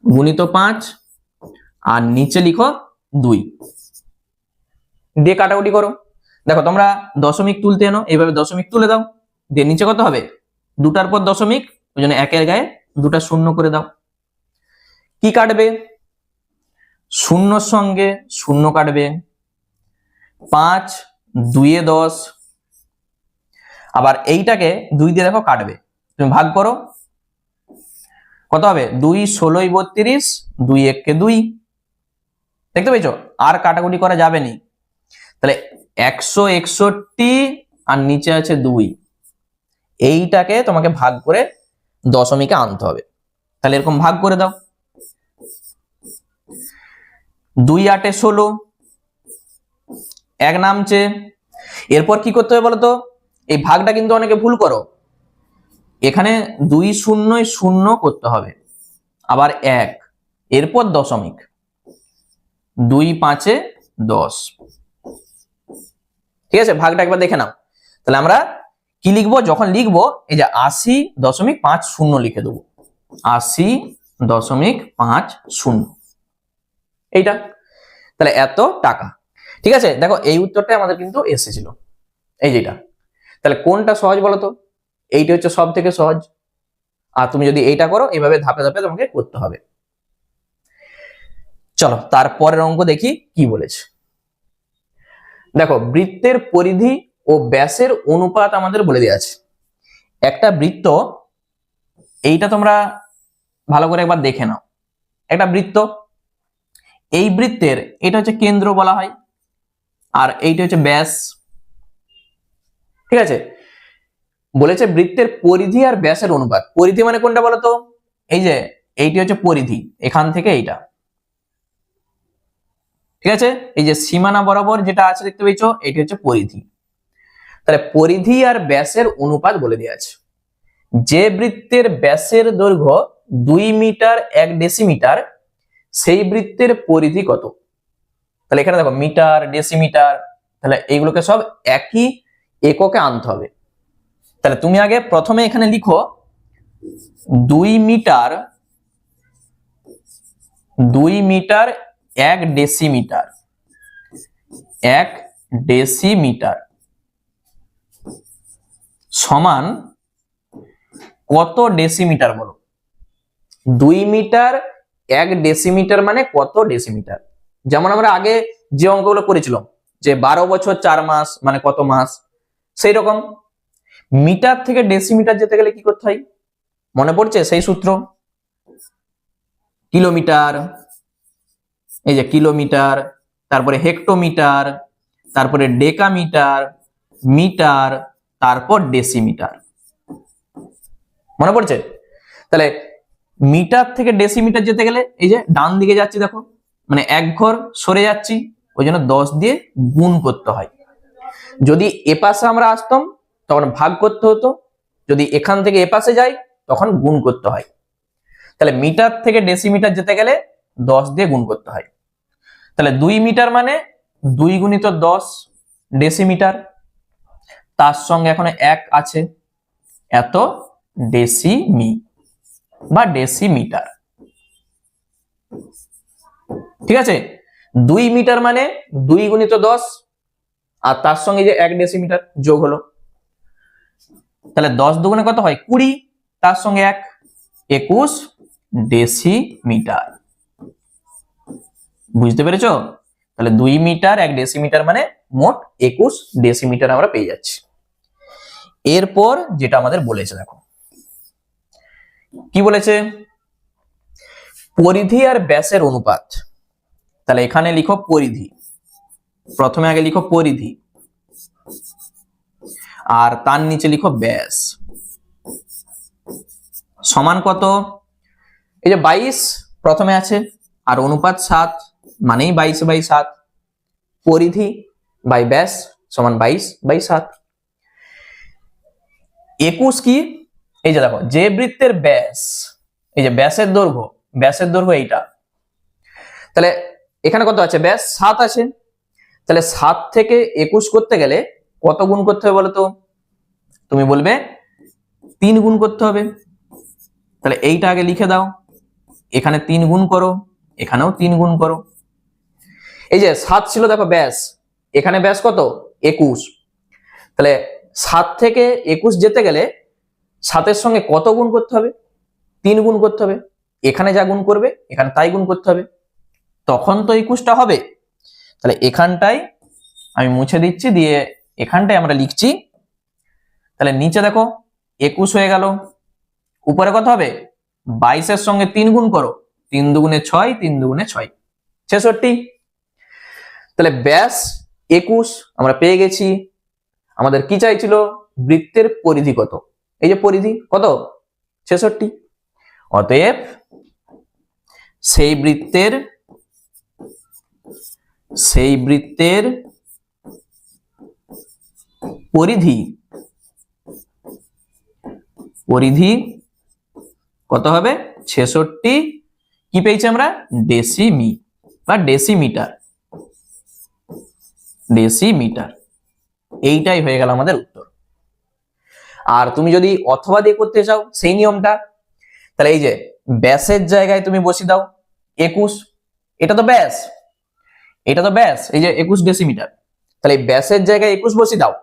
Speaker 1: গুণিত 5, আর নিচে লিখো 2 দিয়ে কাটাকুটি করো। দেখো তোমরা দশমিক তুলতে এনো, এইভাবে দশমিক তুলে দাও, দিয়ে নিচে কত হবে, দুটার পর দশমিক, ওই জন্য একের গায়ে দুটা শূন্য করে দাও। কি কাটবে, শূন্যর সঙ্গে শূন্য কাটবে, 5 2 এ 10, আবার এইটাকে 2 দিয়ে দেখো কাটবে, তুমি ভাগ করো, কত হবে, 2 16 32, 2 1 কে 2, দেখতে পেয়েছো, আর কাটাকুটি করা যাবে না। তাহলে 161 আর নিচে আছে 2, এইটাকে তোমাকে ভাগ করে দশমিকে আনতে হবে। তাহলে এরকম ভাগ করে দাও, 2 8 এ 16, এক নামছে। এরপর কি করতে হবে বলতো, এই ভাগটা কিন্তু অনেকে ভুল করো, এখানে 2 শূন্যয় 0 করতে হবে, আবার 1, এরপর দশমিক, 2 5 10। ঠিক আছে, ভাগটা একবার দেখে নাও। তাহলে আমরা কি লিখবো, যখন লিখবো এই যে 80.50 লিখে দেবো, 80.50 এইটা। তাহলে এত টাকা। ঠিক আছে, দেখো এই উত্তরটা আমাদের কিন্তু এসেছিল, এই যেটা। তাহলে কোনটা সহজ বলো তো? এইটা হচ্ছে সব থেকে সহজ। আর তুমি যদি এইটা করো, এইভাবে ধাপে ধাপে তোমাকে করতে হবে। চলো তারপরের অঙ্ক দেখি কি বলেছে। দেখো, বৃত্তের পরিধি ও ব্যাসের অনুপাত আমাদের বলে দেওয়া আছে। একটা বৃত্ত, এইটা তোমরা ভালো করে একবার দেখে নাও। একটা বৃত্ত, এই বৃত্তের এটা হচ্ছে কেন্দ্র বলা হয়, আর এইটা হচ্ছে ব্যাস। ঠিক আছে, বলেছে বৃত্তের পরিধি আর ব্যাসের অনুপাত। পরিধি মানে কোনটা বলতো? এই যে এইটি হচ্ছে পরিধি, এখান থেকে এইটা। ঠিক আছে, এই যে সীমানা বরাবর যেটা আছে দেখতে পেয়েছো, এটি হচ্ছে পরিধি। তাহলে পরিধি আর ব্যাসের অনুপাত বলে দেওয়া আছে। যে বৃত্তের ব্যাসের দৈর্ঘ্য 2 মিটার 1 ডেসিমিটার, সেই বৃত্তের পরিধি কত? তাহলে এখানে দেখো মিটার, ডেসিমিটার, তাহলে এইগুলোকে সব একই এককে আনতে হবে। তাহলে তুমি আগে প্রথমে এখানে লিখো 2 মিটার 1 ডেসিমিটার, 1 ডেসিমিটার সমান কত ডেসিমিটার বলো? 2 মিটার 1 ডেসিমিটার মানে কত ডেসিমিটার? যেমন আমরা আগে যে অঙ্কগুলো করেছিলাম, যে 12 বছর 4 মাস মানে কত মাস, সেই রকম মিটার থেকে ডেসিমিটার যেতে গেলে কি করতে হয়? মনে পড়ছে সেই সূত্র? কিলোমিটার, এই যে কিলোমিটার, তারপরে হেক্টোমিটার, তারপরে ডেকামিটার, মিটার, তারপর ডেসিমিটার। মনে পড়ছে? তাহলে মিটার থেকে ডেসিমিটার যেতে গেলে এই যে ডান দিকে যাচ্ছি দেখো, মানে এক ঘর সরে যাচ্ছি, ওই জন্য 10 দিয়ে গুণ করতে হয়। যদি এপাশে আমরা আসতাম তখন ভাগ করতে হতো, যদি এখান থেকে এপাশে যাই তখন গুণ করতে হয়। তাহলে মিটার থেকে ডেসিমিটার যেতে গেলে 10 দিয়ে গুণ করতে হয়। তাহলে 2 মিটার মানে 2 গুণিত 10 ডেসিমিটার, তার সঙ্গে এখন 1 আছে, এত ডেসিমি বা ডেসিমিটার। ঠিক আছে, 2 মিটার মানে 2 গুণিত 10, আর তার সঙ্গে যে 1 ডেসিমিটার যোগ হলো, তাহলে 10 দুগুণে কত হয়? 20, তার সঙ্গে 1, 21 ডেসিমিটার। বুঝতে পেরেছো? তাহলে 2 মিটার 1 ডেসিমিটার মানে মোট 21 ডেসিমিটার আমরা পেয়ে যাচ্ছি। এরপর যেটা আমাদের বলেছে দেখো কি বলেছে, পরিধি আর ব্যাসের অনুপাত। তাহলে এখানে লিখো পরিধি, প্রথমে আগে লিখো পরিধি, আর তার নিচে লিখো ব্যাস, সমান কত? এই যে 22 প্রথমে আছে, আর অনুপাত 7 মানেই 22/7, পরিধি বাই ব্যাস সমান 22/7। 21 কি? এই যে দেখো, যে বৃত্তের ব্যাস, এই যে ব্যাসের দৈর্ঘ্য এইটা, তাহলে এখানে কত আছে? ব্যাস 7 আছে। তাহলে 7 থেকে 21 করতে গেলে কত গুণ করতে হবে বলো তো? তুমি বলবে 3 গুণ করতে হবে। তাহলে এইটা আগে লিখে দাও, এখানে 3 গুণ করো, এখানেও 3 গুণ করো। এই যে 7 ছিল দেখো ব্যাস, এখানে ব্যাস কত? 21। তাহলে 7 থেকে 21 যেতে গেলে 7 এর সঙ্গে কত গুণ করতে হবে? 3 গুণ করতে হবে। এখানে যা গুণ করবে এখানে তাই গুণ করতে হবে, তখন তো 21টা হবে। তাহলে এখানটাই আমি মুছে দিচ্ছি, দিয়ে এখানটাই আমরা লিখছি। তাহলে নিচে দেখো 21 হয়ে গেল, উপরে কত হবে? 22 এর সঙ্গে 3 গুণ করো, 3 দুগুণে 6, 3 দুগুণে 6, 66। তাহলে ব্যাস 21 আমরা পেয়ে গেছি। আমাদের কি চাইছিল? বৃত্তের পরিধি কত? এই যে পরিধি কত? 66। অতএব সেই বৃত্তের পরিধি কত হবে 66 কি পেয়েছি আমরা ডেসিমি বা ডেসিমিটার। এইটাই হয়ে গেল আমাদের উত্তর। আর তুমি যদি অথবা দিয়ে করতে চাও সেই নিয়মটা, তাহলে এই যে ব্যাসের জায়গায় তুমি বসিয়ে দাও 21, এটা তো ব্যাস, এই যে 21 ডেসিমিটার, তাহলে ব্যাসের জায়গায় 21 বসিয়ে দাও,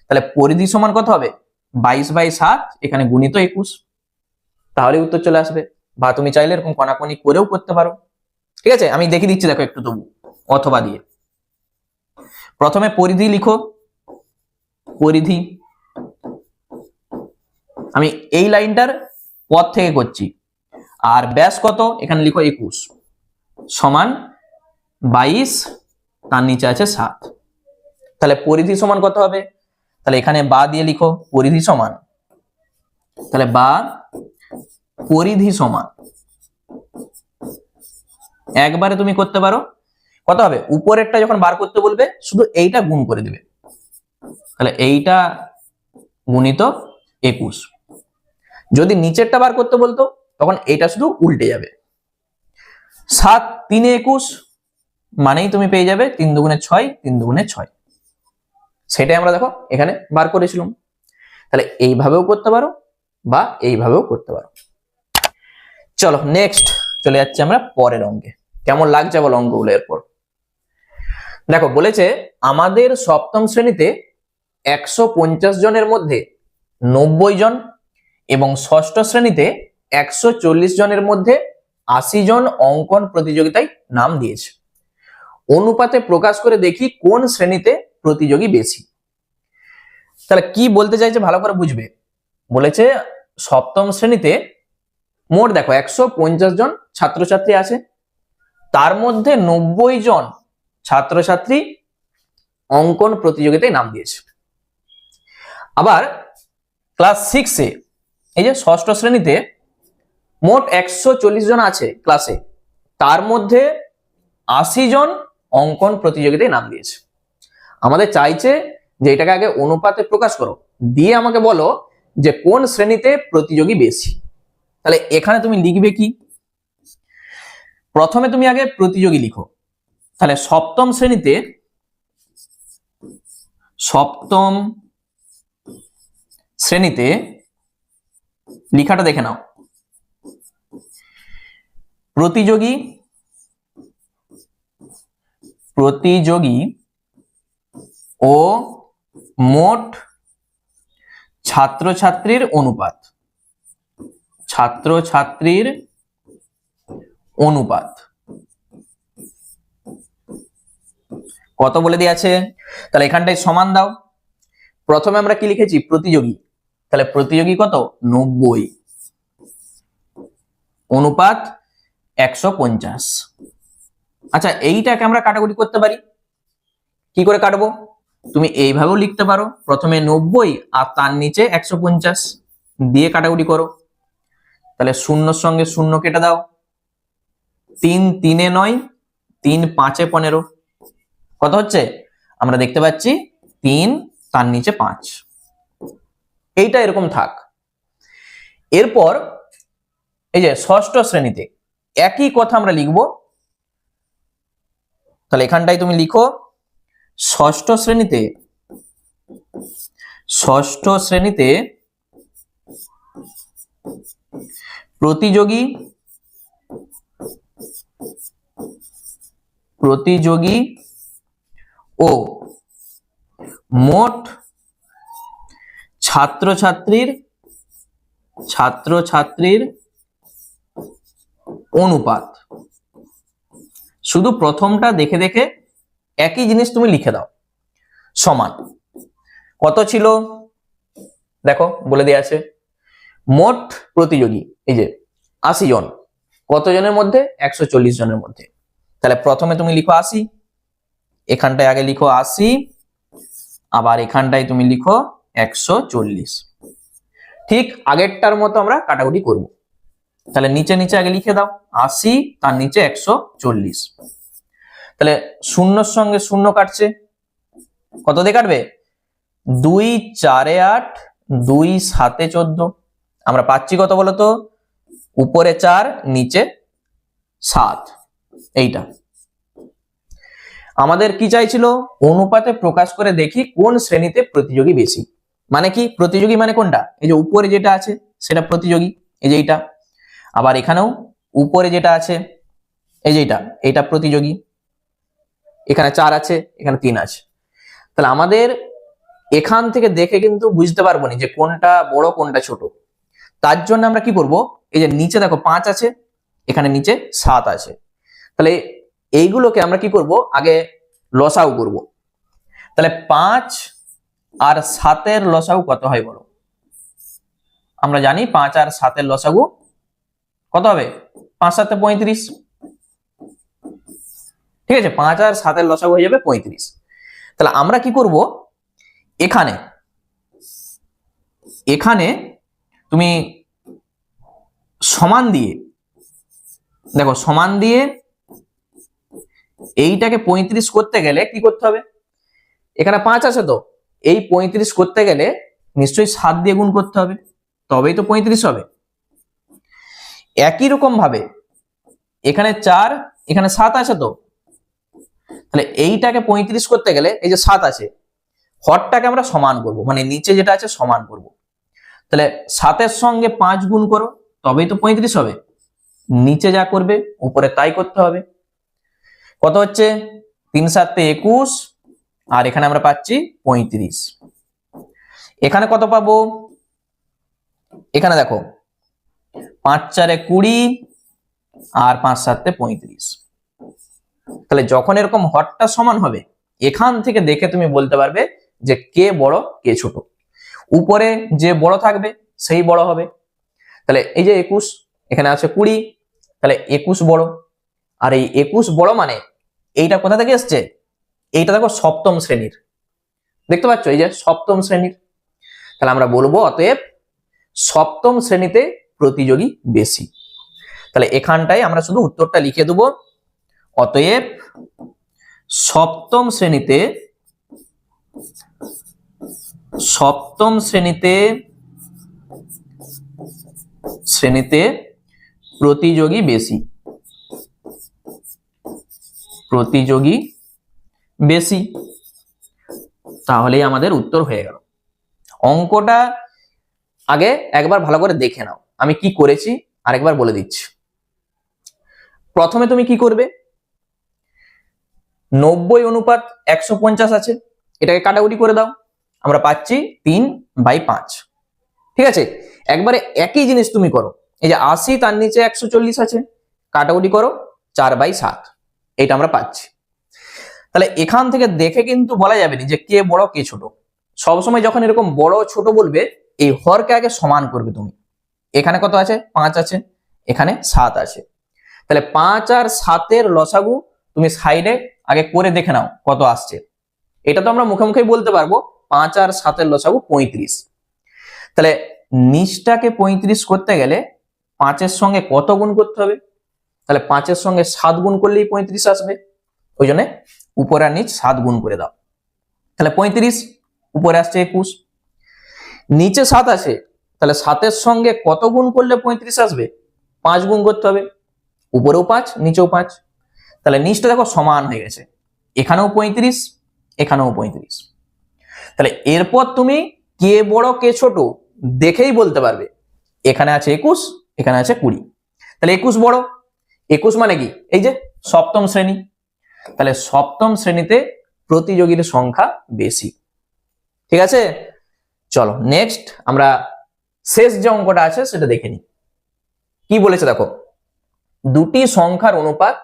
Speaker 1: তাহলে পরিধি সমান কত হবে 22/7 এখানে গুণিত 21, তাহলে উত্তর চলে আসবে। বা তুমি চাইলে এরকম কণাকণি করেও করতে পারো। ঠিক আছে, আমি দেখিয়ে দিচ্ছি, দেখো একটু তবু অথবা দিয়ে। প্রথমে পরিধি লিখো, পরিধি আমি এই লাইনটার পথ থেকে করছি, আর ব্যাস কত এখানে লিখো 21 সমান 22 তার নিচে আছে 7, তাহলে পরিধি সমান কত হবে, তাহলে এখানে বা দিয়ে লিখো পরিধি সমান, তাহলে বা পরিধি সমান একবারে তুমি করতে পারো, কত হবে উপরেরটা যখন বার করতে বলবে শুধু এইটা গুণ করে দিবে, তাহলে এইটা গুণিত 21, যদি নিচেরটা বার করতে বলতো তখন এইটা শুধু উল্টে যাবে, 7 3 21 মানেই তুমি পেয়ে যাবে 3 দুগুণে 6, 3 দুগুণে 6, সেটাই আমরা দেখো এখানে বার করেছিলাম। তাহলে এইভাবেও করতে পারো বা এইভাবেও করতে পারো। চলো নেক্সট চলে যাচ্ছি আমরা পরের অঙ্কে। কেমন লাগছে বলো অঙ্কগুলো এরপর? দেখো বলেছে আমাদের সপ্তম শ্রেণীতে 150 জনের মধ্যে 90 জন এবং ষষ্ঠ শ্রেণীতে 140 জনের মধ্যে 80 জন অঙ্কন প্রতিযোগিতায় নাম দিয়েছে। অনুপাতে প্রকাশ করে দেখি কোন শ্রেণীতে প্রতিযোগী বেশি। তাহলে কি বলতে চাইছে ভালো করে বুঝবে। বলেছে সপ্তম শ্রেণীতে মোট দেখো 150 জন ছাত্রছাত্রী আছে, তার মধ্যে 90 জন ছাত্রছাত্রী অঙ্কন প্রতিযোগিতায় নাম দিয়েছে। আবার ক্লাস 6-এ এই যে ষষ্ঠ শ্রেণীতে মোট 140 জন আছে ক্লাসে, তার মধ্যে 80 জন অঙ্কন প্রতিযোগিতায় নাম দিয়েছে। আমাদের চাইছে যে এটাকে আগে অনুপাতে প্রকাশ করো, দিয়ে আমাকে বলো যে কোন শ্রেণীতে প্রতিযোগী বেশি। তাহলে এখানে তুমি লিখবে কি, প্রথমে তুমি আগে প্রতিযোগী লিখো। তাহলে সপ্তম শ্রেণীতে লেখাটা দেখে নাও, প্রতিযোগী ও মোট ছাত্রছাত্রীর অনুপাত কত বলে দেয়া আছে। তাহলে এখানটায় সমান দাও। প্রথমে আমরা কি লিখেছি প্রতিযোগী, তাহলে প্রতিযোগী কত 90 অনুপাত 150। আচ্ছা এইটাকে আমরা কাটাকুটি করতে পারি, কি করে কাটবো, তুমি এইভাবেও লিখতে পারো, প্রথমে 90 আর তার নিচে 150 দিয়ে কাটাকুটি করো। তাহলে শূন্যর সঙ্গে শূন্য কেটে দাও, 3 3 9, 3 5 15, কত হচ্ছে আমরা দেখতে পাচ্ছি 3 তার নিচে 5। এইটা এরকম থাক। এরপর এই যে ষষ্ঠ শ্রেণীতে একই কথা আমরা লিখবো। তাহলে এখানটাই তুমি লিখো ষষ্ঠ শ্রেণীতে প্রতিযোগী ও মোট ছাত্রছাত্রীর অনুপাত। শুধু প্রথমটা দেখে দেখে একই জিনিস তুমি লিখে দাও, সমান কত ছিল দেখো বলে দেয়া আছে। মোট প্রতিযোগী এই যে 80 জন, কত জনের মধ্যে 140 জনের মধ্যে। তাহলে প্রথমে তুমি লিখো 80, এখানটায় আগে লিখো 80, আবার এখানটায় তুমি লিখো 140। ঠিক আগেরটার মতো আমরা কাটাকুটি করব। তাহলে নিচে নিচে আগে লিখে দাও 80 তার নিচে 140। তাহলে শূন্যর সঙ্গে শূন্য কাটছে, কত দিয়ে কাটবে 2 4 8, 2 7 14, আমরা পাচ্ছি কত বলতো, উপরে 4 নিচে 7। এইটা আমাদের কি চাইছিল, অনুপাতে প্রকাশ করে দেখি কোন শ্রেণীতে প্রতিযোগী বেশি। মানে কি প্রতিযোগী মানে কোনটা, এই যে উপরে যেটা আছে সেটা প্রতিযোগী, এই যে এইটা। আবার এখানেও উপরে যেটা আছে এই যে এইটা প্রতিযোগী। এখানে 4 আছে, এখানে 3 আছে। তাহলে আমাদের এখান থেকে দেখে কিন্তু বুঝতে পারবো না যে কোনটা বড় কোনটা ছোট। তার জন্য আমরা কি করব, এই যে নিচে দেখো 5 আছে, এখানে নিচে 7 আছে। তাহলে এইগুলোকে আমরা কি করব, আগে লসাগু করব। তাহলে 5 আর 7 লসাগু কত হয় বলো। আমরা জানি 5 আর 7 লসাগু কত হবে, 5 7 35। ঠিক আছে, 5 আর 7 লসাগু হয়ে যাবে 35। তাহলে আমরা কি করব, এখানে এখানে তুমি সমান দিয়ে দেখো, সমান দিয়ে এইটাকে 35 করতে গেলে কি করতে হবে, এখানে 5 আছে তো এই 35 করতে গেলে নিশ্চয়ই 7 দিয়ে গুণ করতে হবে, তবেই তো 35 হবে। একই রকম ভাবে এখানে 4 এখানে 7 আছে তো, তাহলে এইটাকে 35 করতে গেলে এই যে 7 আছে, হরটাকে আমরা সমান করব, মানে নিচে যেটা আছে সমান করব। তাহলে 7 এর সঙ্গে 5 গুণ করো তবেই তো 35 হবে। নিচে যা করবে উপরে তাই করতে হবে। কত হচ্ছে, 3 7 21, আর এখানে আমরা পাচ্ছি 35। এখানে কত পাবো, এখানে দেখো 5 4 20 আর 5 7 35। তাহলে যখন এরকম হরটা সমান হবে, এখান থেকে দেখে তুমি বলতে পারবে যে কে বড় কে ছোট। উপরে যে বড় থাকবে সেই বড় হবে। তাহলে এই যে 21, এখানে আছে 20, তাহলে 21 বড়। আর এই 21 বড় মানে এইটা কোথা থেকে এসছে, এইটা দেখো সপ্তম শ্রেণীর, দেখতে পাচ্ছ এই যে সপ্তম শ্রেণীর। তাহলে আমরা বলবো অতএব সপ্তম শ্রেণীতে প্রতিযোগী বেশি। তাহলে এখানটায় আমরা শুধু উত্তরটা লিখে দেবো, অতএব সপ্তম শ্রেণীতে প্রতিযোগী বেশি, তাহলেই আমাদের উত্তর হয়ে গেল। অঙ্কটা আগে একবার ভালো করে দেখে নাও, আমি কি করেছি আরেকবার বলে দিচ্ছি। প্রথমে তুমি কি করবে, 90:150 আছে, এটাকে কাটাকুটি করে দাও, আমরা পাচ্ছি 3/5। ঠিক আছে, একবারে একই জিনিস তুমি করো, এই যে 80 তার নিচে 140 আছে, কাটাকুটি করো 4/7, এটা আমরা পাচ্ছি। তাহলে এখান থেকে দেখে কিন্তু বলা যাবে না যে কে বড় কে ছোট। সবসময় যখন এরকম বড় ছোট বলবে, এই হরকে আগে সমান করবে তুমি। এখানে কত আছে, 5 আছে, এখানে 7 আছে। তাহলে 5 আর 7 লসাগু তুমি সাইডে আগে করে দেখে নাও কত আসছে। এটা তো আমরা মুখে মুখেই বলতে পারবো, 5 আর 7 লসাগু 35। তাহলে নিচটাকে 35 করতে গেলে 5 এর সঙ্গে কত গুণ করতে হবে, তাহলে 5 এর সঙ্গে 7 গুণ করলেই 35 আসবে। ওই জন্য উপর আর নিচ 7 গুণ করে দাও, তাহলে 35, উপরে আসছে 21। নিচে 7 আছে, তাহলে 7 এর সঙ্গে কত গুণ করলে 35 আসবে, 5 গুণ করতে হবে, উপরেও 5 নিচেও 5। তাহলে নিচটা দেখো সমান হয়ে গেছে, এখানেও 35 এখানেও 35। তাহলে এরপর তুমি কে বড় কে ছোট দেখেই বলতে পারবে। এখানে আছে 21, এখানে আছে 20, তাহলে 21 বড়। 21 মানে কি, এই যে সপ্তম শ্রেণী, তাহলে সপ্তম শ্রেণীতে প্রতিযোগীর সংখ্যা বেশি। ঠিক আছে, চলো নেক্সট আমরা শেষ যে অঙ্কটা আছে সেটা দেখে নিই। কি বলেছে দেখো, দুটি সংখ্যার অনুপাত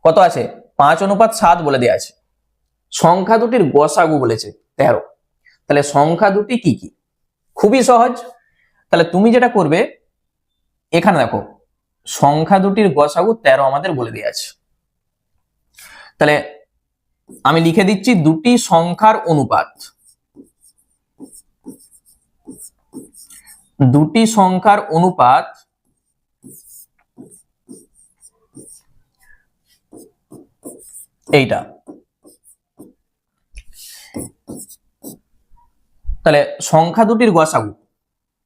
Speaker 1: কত আছে, 5:7 বলে দেওয়া আছে। সংখ্যা দুটির গসাগু বলেছে 13। তাহলে সংখ্যা দুটি কি কি, খুবই সহজ। তাহলে তুমি যেটা করবে, এখানে দেখো সংখ্যা দুটির গসাগু 13 আমাদের বলে দেওয়া আছে। তাহলে আমি লিখে দিচ্ছি দুটি সংখ্যার অনুপাত, দুটি সংখ্যার অনুপাত এইটা। তাহলে সংখ্যা দুটির গসাগু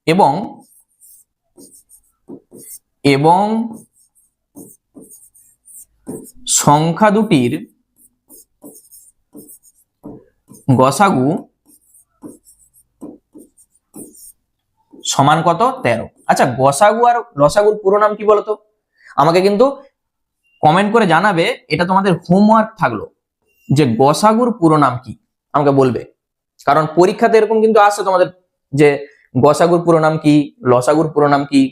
Speaker 1: এবং এবং সংখ্যা দুটির গসাগু সমান কত 13। আচ্ছা, গসাগু আর লসাগুর পুরো নাম কি বলতো? আমাকে কিন্তু কমেন্ট করে জানাবে, এটা তোমাদের হোমওয়ার্ক থাকলো, যে গসাগুর পুরো নাম কি আমাকে বলবে। কারণ পরীক্ষাতে এরকম কিন্তু আসে তোমাদের, যে গসাগুর পুরো নাম কি, লসাগুর পুরো নাম কি।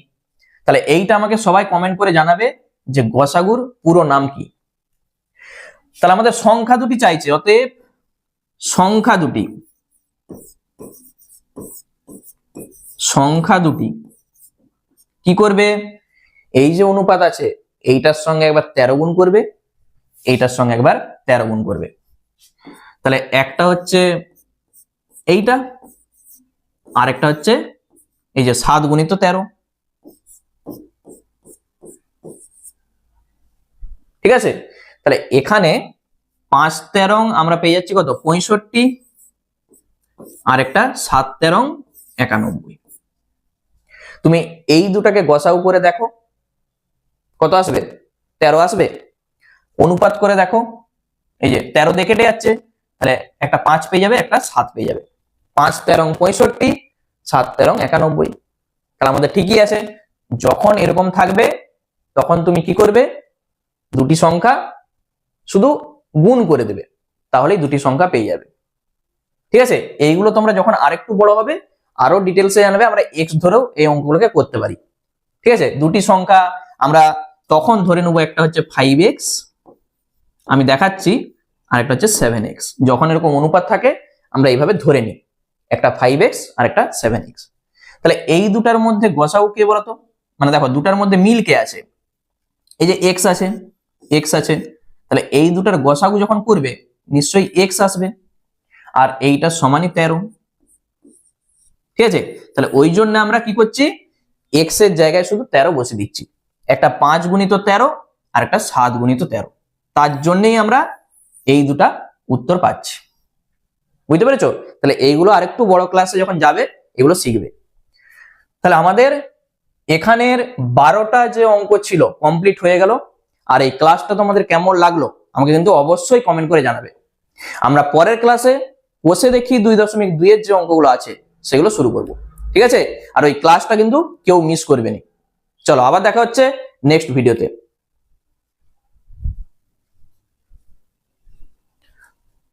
Speaker 1: তাহলে এইটা আমাকে সবাই কমেন্ট করে জানাবে যে গসাগুর পুরো নাম কি। তাহলে আমাদের সংখ্যা দুটি চাইছে, অতএব সংখ্যা দুটি কি করবে? এই যে অনুপাত আছে এইটার সঙ্গে একবার 13 গুণ করবে, এইটার সঙ্গে একবার 13 গুণ করবে। তাহলে একটা হচ্ছে এইটা, আরেকটা হচ্ছে এই যে 7 গুণিত 13। ঠিক আছে, তাহলে এখানে 5 13 আমরা পেয়ে যাচ্ছি কত? 65, আর একটা 7 13 91। তুমি এই দুটাকে গসাগু করে দেখো কত আসবে? 13 আসবে। অনুপাত করে দেখো, এই যে 13 দিয়ে কেটে যাচ্ছে, তাহলে একটা 5 পেয়ে যাবে, একটা 7 পেয়ে যাবে। 5 13 65, 7 13 91। তাহলে আমাদের ঠিকই আছে। যখন এরকম থাকবে তখন তুমি কি করবে? দুটি সংখ্যা শুধু গুণ করে দেবে, তাহলেই দুটি সংখ্যা পেয়ে যাবে। ঠিক আছে, এইগুলো তোমরা যখন আরেকটু বড় হবে আরো ডিটেলসে জানবে, আমরা এক্স ধরেও এই অঙ্কগুলোকে করতে পারি। ঠিক আছে, দুটি সংখ্যা আমরা তখন ধরে নেবো, একটা হচ্ছে 5x, আমি দেখাচ্ছি, আর একটা হচ্ছে 7x। যখন এরকম অনুপাত থাকে আমরা এইভাবে ধরে নিই, একটা 5x আর একটা 7x। তাহলে এই দুটার মধ্যে গসাগু কে বলতো? মানে দেখো দুটার মধ্যে মিল কে আছে? এই যে x আছে, x আছে, তাহলে এই দুটার গসাগু যখন করবে নিশ্চয়ই x আসবে, আর এইটা সমানই 13। ঠিক আছে, তাহলে ওই জন্য আমরা কি করছি? x এর জায়গায় শুধু 13 বসে দিচ্ছি। একটা 5 গুণিত 13 আর একটা 7 গুণিত 13, তার জন্যই আমরা এই দুটা উত্তর পাচ্ছি। বুঝতে পেরেছো? তাহলে এইগুলো আরেকটু বড় ক্লাসে যখন যাবে এগুলো শিখবে। তাহলে আমাদের এখানের 12টা যে অঙ্ক ছিল কমপ্লিট হয়ে গেল। আর এই ক্লাসটা তোমাদের কেমন লাগলো আমাকে কিন্তু অবশ্যই কমেন্ট করে জানাবে। আমরা পরের ক্লাসে বসে দেখি 2.2 এর যে অঙ্কগুলো আছে সেগুলো শুরু করব। ঠিক আছে, আর ওই ক্লাসটা কিন্তু কেউ মিস করবে না। চলো আবার দেখা হচ্ছে নেক্সট ভিডিওতে।